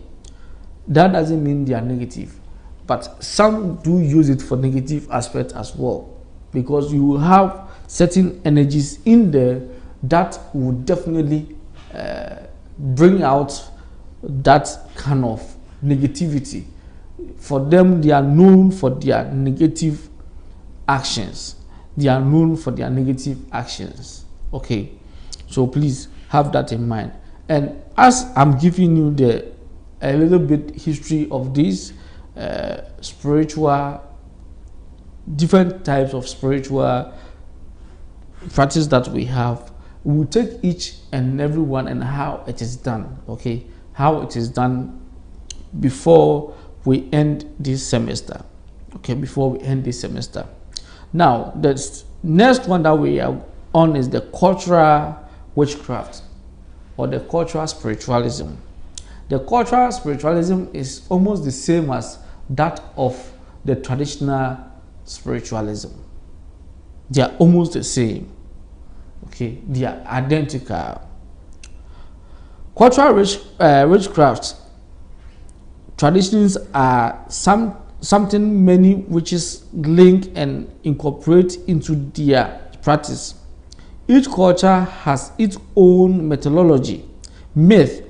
That doesn't mean they are negative, but some do use it for negative aspect as well, because you will have certain energies in there that will definitely bring out that kind of negativity. For them, they are known for their negative actions. They are known for their negative actions. Okay, so please have that in mind. And as I'm giving you a little bit history of this spiritual, different types of spiritual practice that we have, we will take each and every one and how it is done. Okay, how it is done before we end this semester. Okay, before we end this semester. Now, the next one that we are on is the cultural witchcraft or the cultural spiritualism. The cultural spiritualism is almost the same as that of the traditional spiritualism. They are almost the same. Okay, they are identical. Cultural witchcraft traditions are something many witches link and incorporate into their practice. Each culture has its own methodology, myth,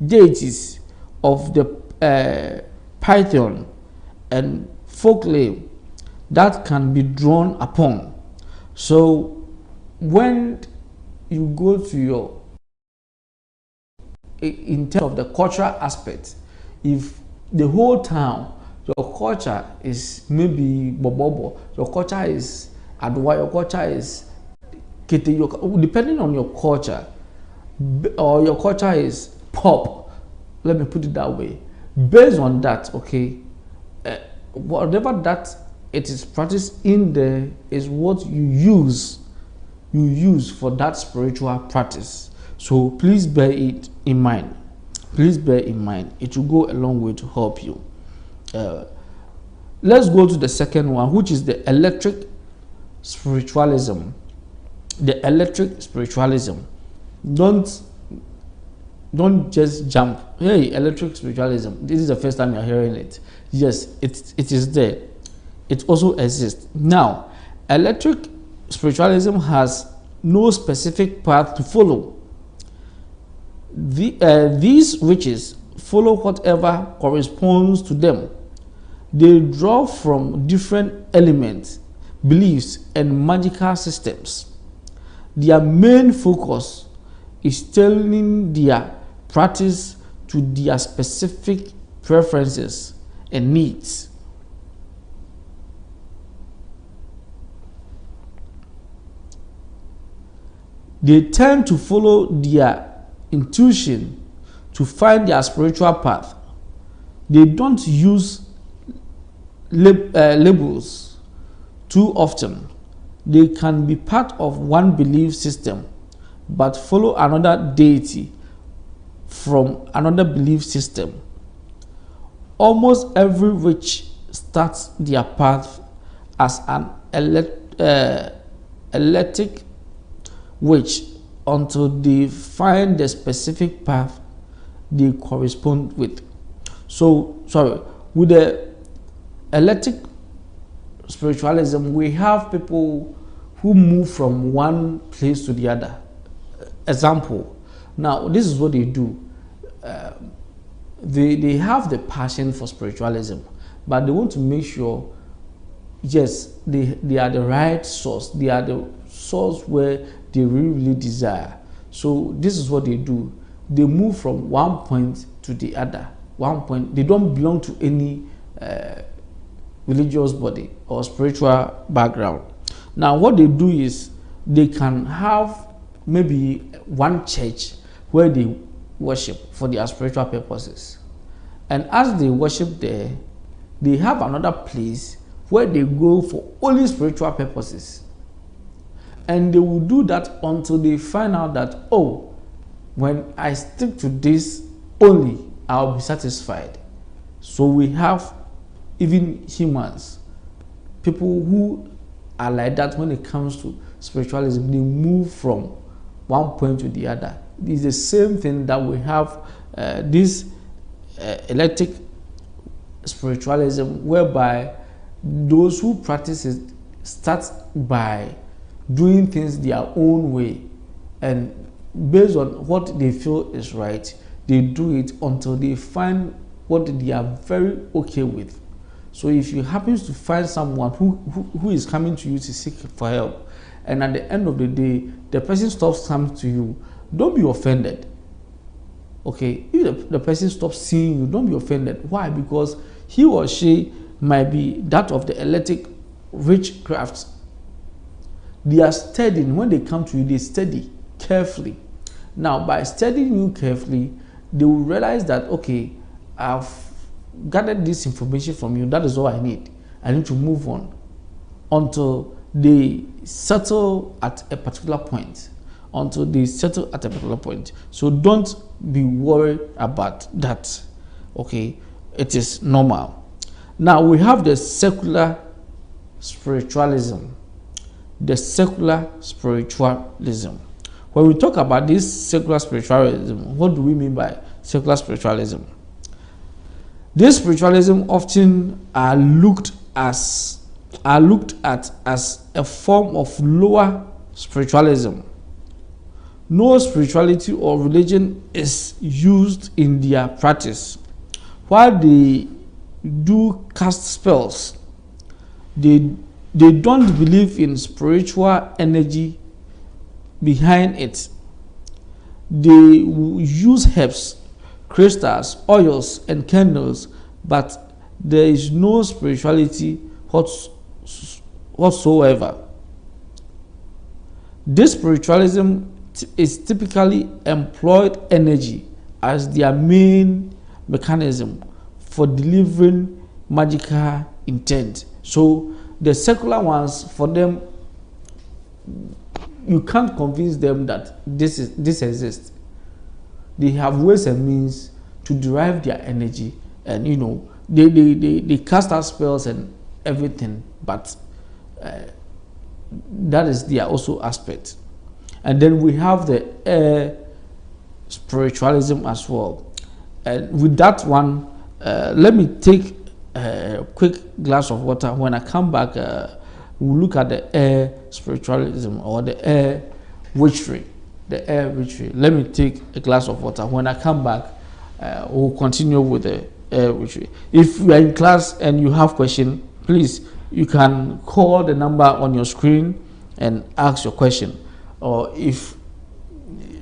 deities of the python, and folklore that can be drawn upon. So when you go to your, in terms of the cultural aspect, if the whole town, your culture is maybe Bobobo, your culture is Adwa, your culture is Kete, depending on your culture, or your culture is pop, let me put it that way. Based on that, okay, whatever that it is practiced in there is what you use for that spiritual practice. So please bear it in mind. Please bear in mind. It will go a long way to help you. Let's go to the second one, which is the electric spiritualism. The electric spiritualism. Don't just jump. Hey, electric spiritualism. This is the first time you're hearing it. Yes, it is there. It also exists. Now, electric spiritualism has no specific path to follow. These witches follow whatever corresponds to them. They draw from different elements, beliefs, and magical systems. Their main focus is tailoring their practice to their specific preferences and needs. They tend to follow their intuition to find their spiritual path. They don't use labels too often. They can be part of one belief system, but follow another deity from another belief system. Almost every witch starts their path as an eclectic witch until they find the specific path they correspond with. With the eclectic spiritualism, we have people who move from one place to the other. Example, now this is what they do. They have the passion for spiritualism, but they want to make sure, yes, they are the right source. They are the source where they really desire. So this is what they do. They move from one point to the other. One point. They don't belong to any religious body or spiritual background. Now what they do is they can have maybe one church where they worship for their spiritual purposes, and as they worship there, they have another place where they go for only spiritual purposes, and they will do that until they find out that, oh, when I stick to this only, I'll be satisfied. So we have even humans, people who are like that when it comes to spiritualism. They move from one point to the other. It's the same thing that we have this eclectic spiritualism, whereby those who practice it start by doing things their own way, and based on what they feel is right, they do it until they find what they are very okay with. So if you happen to find someone who is coming to you to seek for help, and at the end of the day the person stops coming to you, don't be offended. Okay, if the person stops seeing you, don't be offended. Why? Because he or she might be that of the eclectic witchcraft. They are studying. When they come to you, they study carefully. Now, by studying you carefully, they will realize that, okay, I've gathered this information from you. That is all I need. I need to move on until they settle at a particular point. So don't be worried about that. Okay, it is normal. Now we have the secular spiritualism. The secular spiritualism. When we talk about this secular spiritualism, what do we mean by secular spiritualism? This spiritualism often are looked at as a form of lower spiritualism. No spirituality or religion is used in their practice. While they do cast spells, they don't believe in spiritual energy behind it. They use herbs, crystals, oils, and candles, but there is no spirituality whatsoever. This spiritualism is typically employed energy as their main mechanism for delivering magical intent. So the secular ones, for them, you can't convince them that this exists. They have ways and means to derive their energy, and they cast out spells and everything, but that is their also aspect. And then we have the air spiritualism as well. And with that one, let me take a quick glass of water. When I come back, we'll look at the air spiritualism, or the air witchery. The air witchery. Let me take a glass of water. When I come back, we'll continue with the air witchery. If you are in class and you have question, please, you can call the number on your screen and ask your question. Or if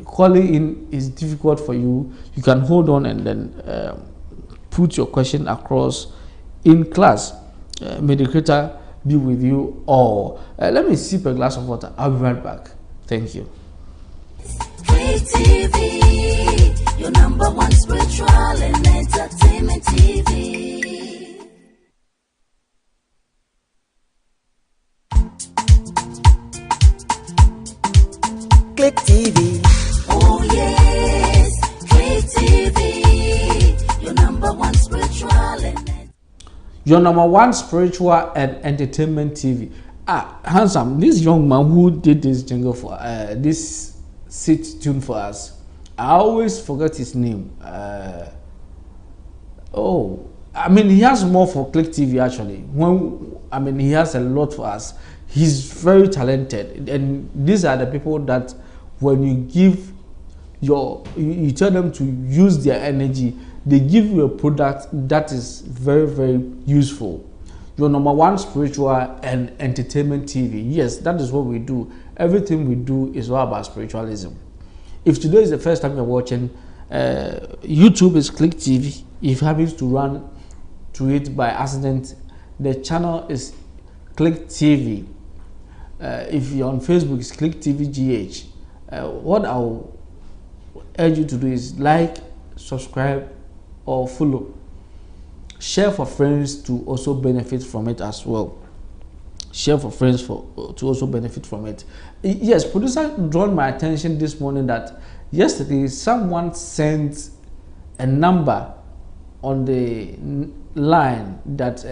calling in is difficult for you, you can hold on and then put your question across in class. May the Creator be with you all. Let me sip a glass of water. I'll be right back. Thank you. KTV, your number 1 spiritual and entertainment TV. Your number one spiritual and entertainment TV. Handsome, this young man who did this jingle for this sit tune for us, I always forget his name. He has more for Click TV actually. He has a lot for us. He's very talented, and these are the people that when you give you tell them to use their energy, they give you a product that is very, very useful. Your number one spiritual and entertainment TV. Yes, that is what we do. Everything we do is all about spiritualism. If today is the first time you're watching, YouTube is Click TV. If you happen to run to it by accident, the channel is Click TV. If you're on Facebook, it's Click TV GH. What I'll urge you to do is like, subscribe, or follow. Share for friends to also benefit from it as well. Share for friends to also benefit from it. Yes, producer drawn my attention this morning that yesterday someone sent a number on the line that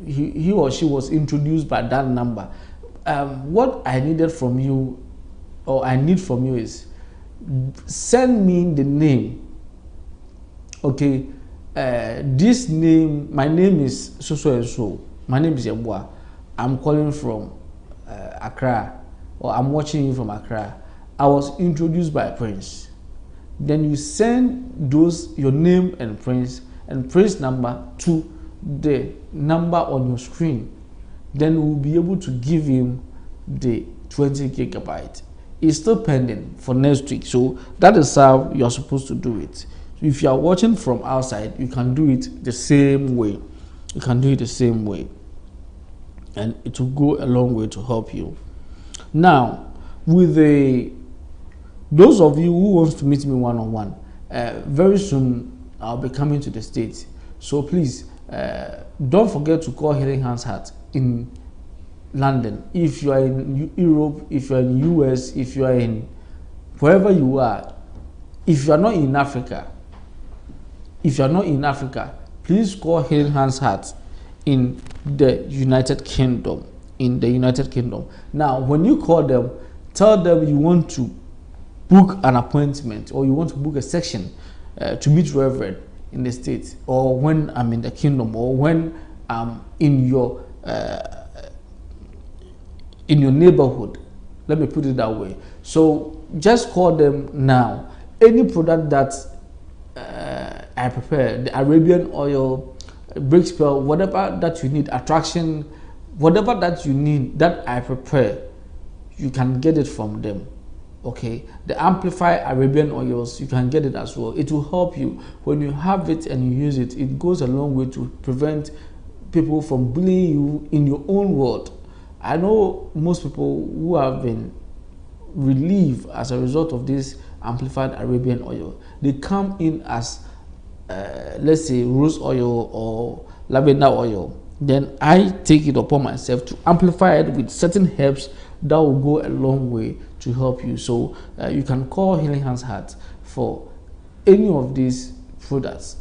he or she was introduced by that number. What I needed from you, or I need from you, is send me the name. Okay, this name, my name is so and so. My name is Yeboah. I'm calling from Accra, or I'm watching you from Accra. I was introduced by Prince. Then you send your name and Prince number to the number on your screen. Then we'll be able to give him the 20 gigabyte. It's still pending for next week, so that is how you're supposed to do it. If you are watching from outside, you can do it the same way. You can do it the same way, and it will go a long way to help you. Now, with those of you who want to meet me one-on-one, very soon I'll be coming to the States. So please, don't forget to call Healing Hands Heart in London. If you are in Europe, if you are in US, if you are in wherever you are, if you are not in Africa, please call Healing Hands Heart in the United Kingdom. Now, when you call them, tell them you want to book an appointment, or you want to book a section to meet Reverend in the States, or when I'm in the kingdom, or when I'm in your neighborhood. Let me put it that way. So just call them now. Any product that I prepare, the Arabian oil, brick spell, whatever that you need, attraction, whatever that you need that I prepare, you can get it from them. Okay, the Amplify Arabian oils, you can get it as well. It will help you when you have it and you use it. It goes a long way to prevent people from bullying you in your own world. I know most people who have been relieved as a result of this amplified Arabian oil. They come in as let's say rose oil or lavender oil. Then I take it upon myself to amplify it with certain herbs that will go a long way to help you. So you can call Healing Hands Heart for any of these products.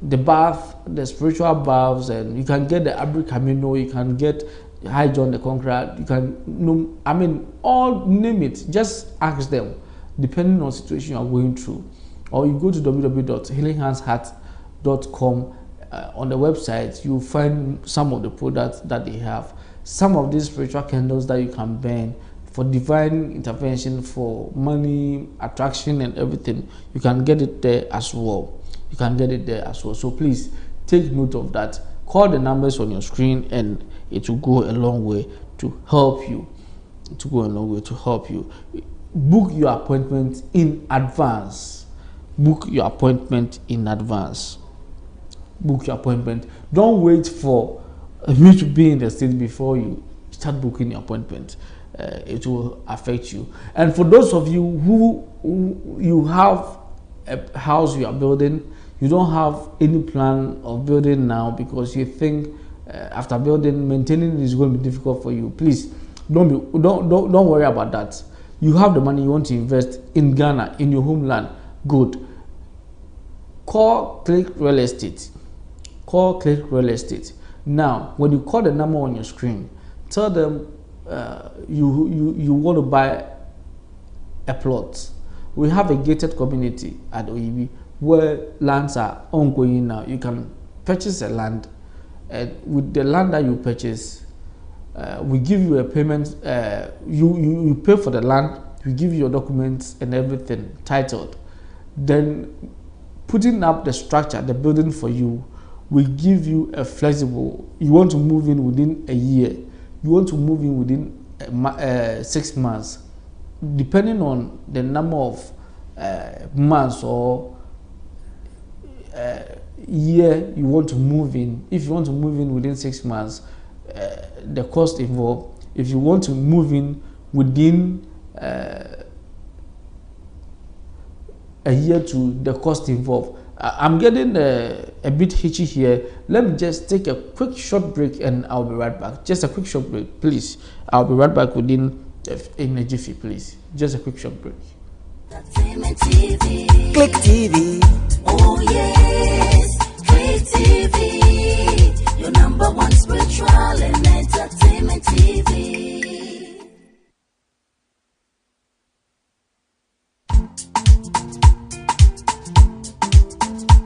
The bath, the spiritual baths, and you can get the Abri Camino, you can get High John the Conqueror, you can, all name it. Just ask them, depending on the situation you are going through. Or you go to www.healinghandsheart.com. On the website, you'll find some of the products that they have. Some of these spiritual candles that you can burn for divine intervention, for money, attraction, and everything. You can get it there as well. So please take note of that. Call the numbers on your screen, and it will go a long way to help you. Book your appointment in advance. Book your appointment. Don't wait for you to be in the state before you start booking your appointment. It will affect you. And for those of you who you have a house you are building, you don't have any plan of building now because you think after building, maintaining is going to be difficult for you. Please don't worry about that. You have the money you want to invest in Ghana, in your homeland. Good. Call Click Real Estate. Call Click Real Estate. Now, when you call the number on your screen, tell them you want to buy a plot. We have a gated community at OEB where lands are ongoing now. You can purchase a land, and with the land that you purchase, we give you a payment. You pay for the land. We give you your documents and everything titled. Then, putting up the structure, the building for you, we give you a flexible. You want to move in within a year. You want to move in within 6 months, depending on the number of months or year you want to move in. If you want to move in within 6 months, the cost involved. If you want to move in within a year to the cost involved. I'm getting a bit hitchy here. Let me just take a quick short break and I'll be right back. Just a quick short break, please. I'll be right back within a jiffy, please. Just a quick short break. Click TV. Oh yes, Click TV. Your number one spiritual and entertainment TV.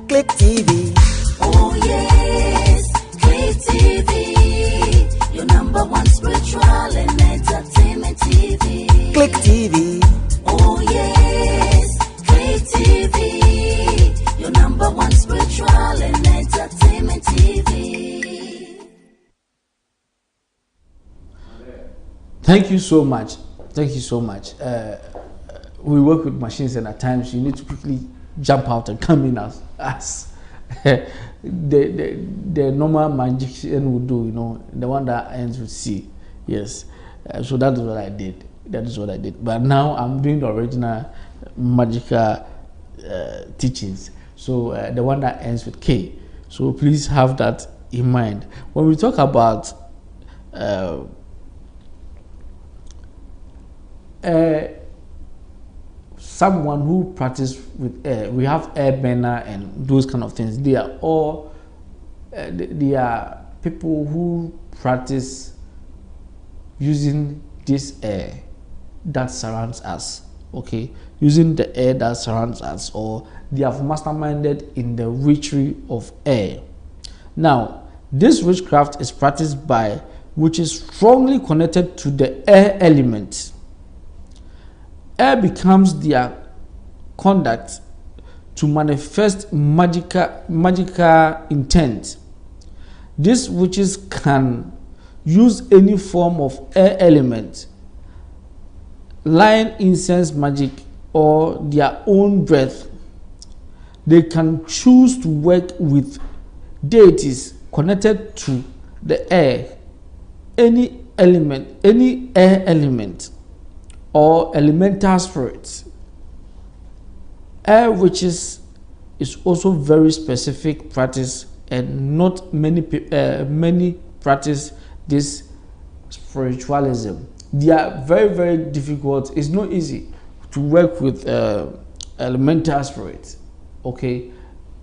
Click TV. Oh yes, Click TV. Your number one spiritual and entertainment TV. Click TV. Oh yes, Click TV. Your number one spiritual and entertainment TV. Thank you so much. Thank you so much. We work with machines, and at times you need to quickly jump out and come in as the normal magician would do, the one that ends with C. Yes. So that is what I did. That is what I did. But now I'm doing the original magical teachings. So the one that ends with K. So please have that in mind. When we talk about someone who practice with air, we have air burner and those kind of things. They are all they are people who practice using this air that surrounds us. Okay, using the air that surrounds us, or they have masterminded in the witchery of air. Now, this witchcraft is practiced by which is strongly connected to the air element. Air becomes their conduct to manifest magical intent. These witches can use any form of air element, line incense magic, or their own breath. They can choose to work with deities connected to the air, any element, any air element, or elemental spirits. Air witches is also very specific practice, and not many practice this spiritualism. They are very, very difficult. It's not easy to work with elemental spirits. Okay,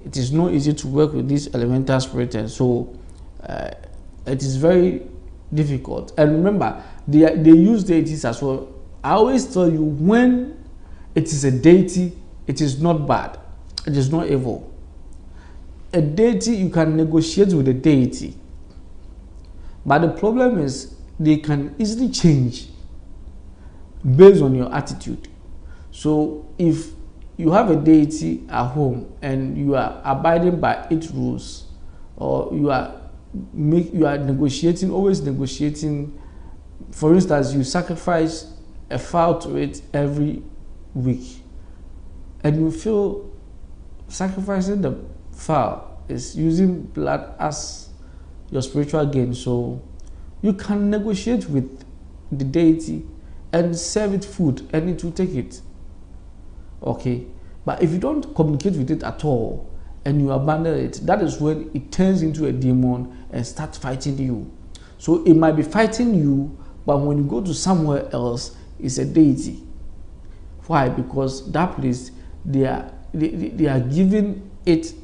it is not easy to work with these elemental spirits, and so it is very difficult. And remember, they use deities as well. I always tell you, when it is a deity, it is not bad. It is not evil. A deity, you can negotiate with a deity. But the problem is, they can easily change based on your attitude. So if you have a deity at home and you are abiding by its rules, or you are negotiating, always negotiating. For instance, you sacrifice a fowl to it every week, and you feel sacrificing the fowl is using blood as your spiritual gain. So you can negotiate with the deity and serve it food, and it will take it. Okay, but if you don't communicate with it at all and you abandon it, that is when it turns into a demon and starts fighting you. So it might be fighting you, but when you go to somewhere else, it's a deity. Why? Because that place, they are giving it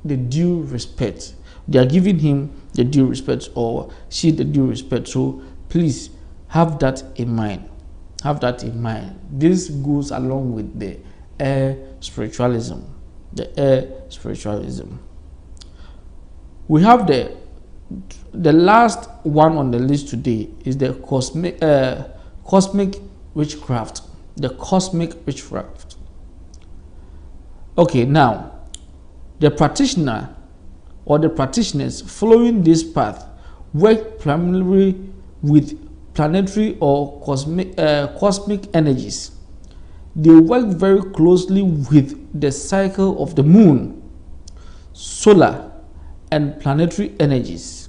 the due respect. They are giving him the due respect, or she the due respect. So please have that in mind. Have that in mind. This goes along with the air spiritualism. The air spiritualism. We have the last one on the list today is the cosmic witchcraft. The cosmic witchcraft. Okay, now the practitioner or the practitioners following this path work primarily with planetary or cosmic energies. They work very closely with the cycle of the moon, solar, and planetary energies.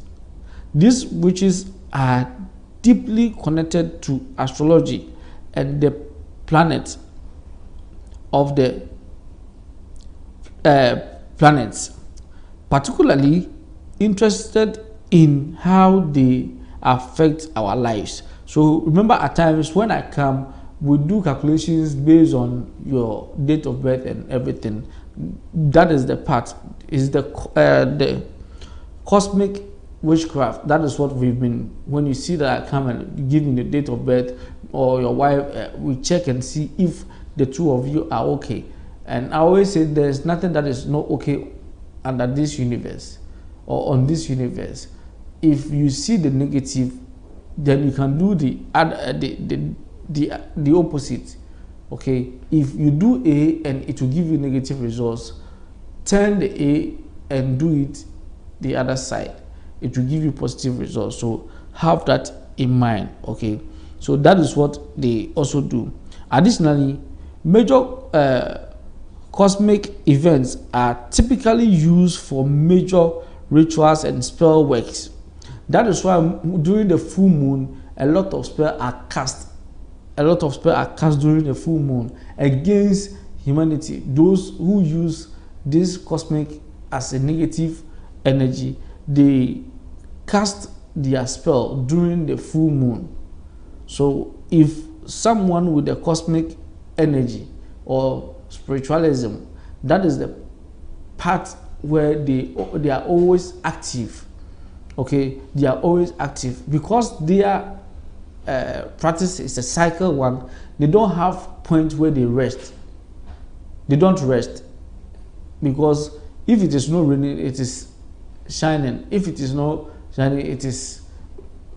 These witches are deeply connected to astrology and the planet of the planets, particularly interested in how they affect our lives. So remember, at times when I come, we do calculations based on your date of birth and everything. That is the part, is the cosmic witchcraft. That is what we've been, when you see that I come and give you the date of birth or your wife, we check and see if the two of you are okay. And I always say there's nothing that is not okay under this universe or on this universe. If you see the negative, then you can do the opposite. Okay, if you do A and it will give you negative results, turn the A and do it the other side. It will give you positive results. So have that in mind. Okay, so that is what they also do. Additionally, major cosmic events are typically used for major rituals and spell works. That is why during the full moon, a lot of spells are cast. A lot of spells are cast during the full moon against humanity. Those who use this cosmic as a negative energy, they cast their spell during the full moon. So if someone with a cosmic energy or spiritualism, that is the part where they are always active. Okay, they are always active because their practice is a cycle one. They don't have point where they rest. They don't rest because if it is not raining, it is shining. If it is not shining, it is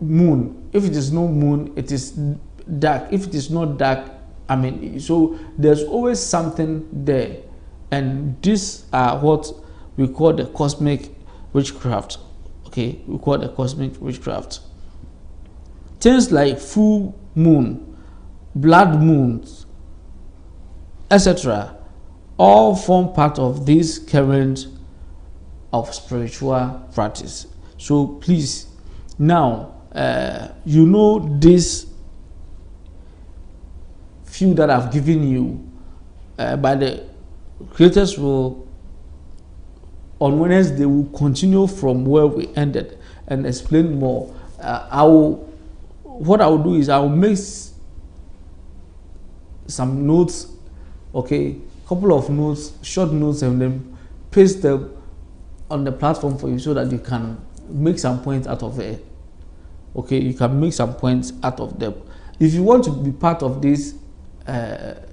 moon. If it is no moon, it is dark. If it is not dark, I mean, so there's always something there, and these are what we call the cosmic witchcraft. Okay, we call the cosmic witchcraft. Things like full moon, blood moons, etc., all form part of this current of spiritual practice. So please, now you know this few that I've given you by the creators will on Wednesday will continue from where we ended and explain more. What I will do is I will make some notes, okay, couple of notes, short notes, and then paste them on the platform for you so that you can make some points out of it. Okay, you can make some points out of them. If you want to be part of this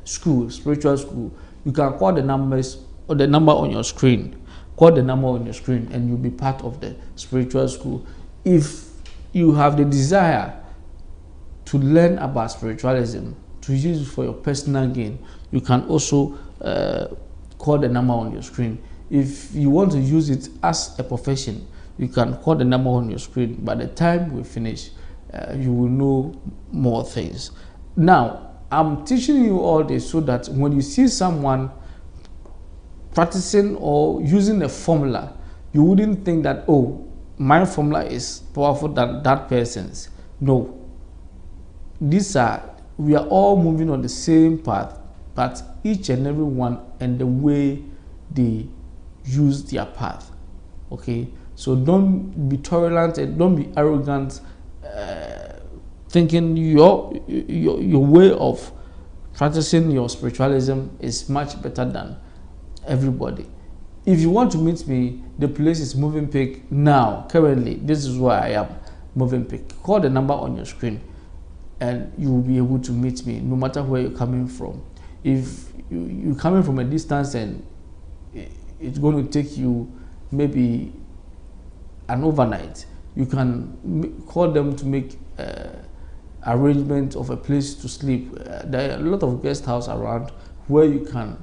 school, spiritual school, you can call the numbers or the number on your screen. Call the number on your screen and you'll be part of the spiritual school. If you have the desire to learn about spiritualism, to use it for your personal gain, you can also call the number on your screen. If you want to use it as a profession, you can call the number on your screen. By the time we finish, you will know more things. Now, I'm teaching you all this so that when you see someone practicing or using a formula, you wouldn't think that, oh, my formula is powerful than that person's. No. We are all moving on the same path, but each and every one and the way they use their path. Okay? So don't be tolerant and don't be arrogant, thinking your way of practicing your spiritualism is much better than everybody. If you want to meet me, the place is Moving Pick now. Currently, this is where I am, Moving Pick. Call the number on your screen and you will be able to meet me no matter where you're coming from. If you're coming from a distance and it's going to take you maybe an overnight, you can call them to make arrangement of a place to sleep. There are a lot of guest house around where you can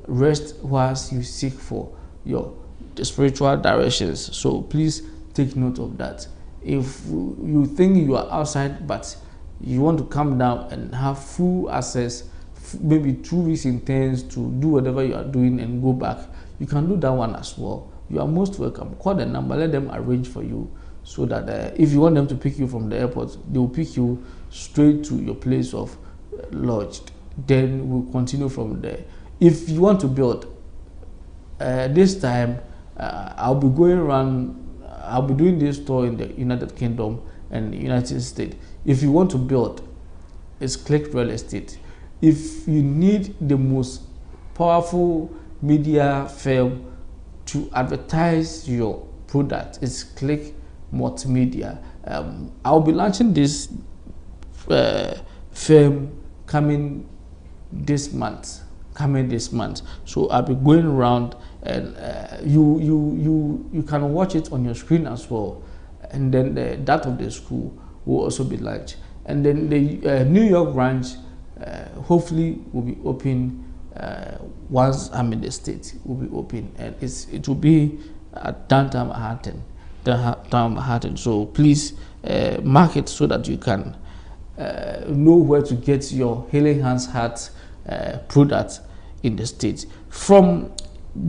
rest whilst you seek for the spiritual directions. So please take note of that. If you think you are outside but you want to come down and have full access, maybe 2 weeks intense to do whatever you are doing and go back, you can do that one as well. You are most welcome. Call the number, let them arrange for you, so that if you want them to pick you from the airport, they will pick you straight to your place of lodge. Then we'll continue from there. If you want to build, this time I'll be going around, I'll be doing this tour in the United Kingdom and United States. If you want to build, it's Click Real Estate. If you need the most powerful media firm to advertise your product, it's Click Multimedia. I'll be launching this firm coming this month. So I'll be going around, and you can watch it on your screen as well. And then that of the school will also be launched. And then the New York branch hopefully will be open once I'm in the state. Will be open, and it will be at downtown Manhattan. So please mark it so that you can know where to get your Healing Hands Heart product in the States. From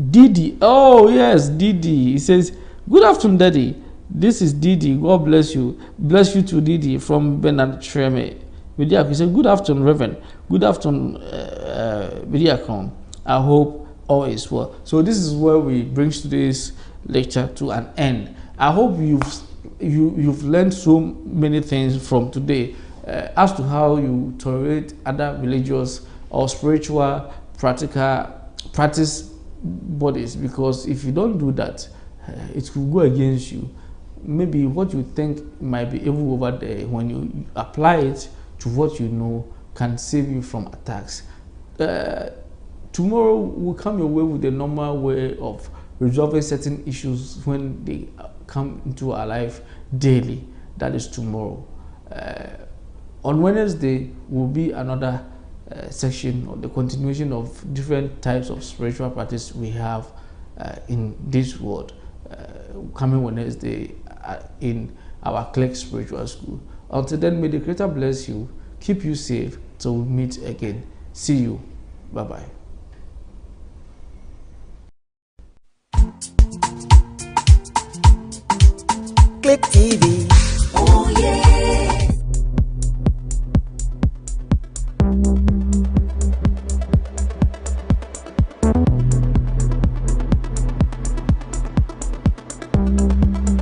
Didi. Oh yes, Didi. He says, "Good afternoon, Daddy. This is Didi. God bless you. Bless you too, Didi." From Bernard Treme. He said, "Good afternoon, Reverend. Good afternoon, Vidiakon. I hope all is well." So this is where we bring today's lecture to an end. I hope you've learned so many things from today as to how you tolerate other religious or spiritual practice bodies, because if you don't do that, it will go against you. Maybe what you think might be evil over there, when you apply it to what you know, can save you from attacks. Tomorrow will come your way with the normal way of resolving certain issues when they come into our life daily. That is tomorrow. On Wednesday will be another section, or the continuation of different types of spiritual practice we have in this world. Coming Wednesday in our Click Spiritual School. Until then, may the Creator bless you, keep you safe till we meet again. See you. Bye-bye. Click TV. Oh yeah.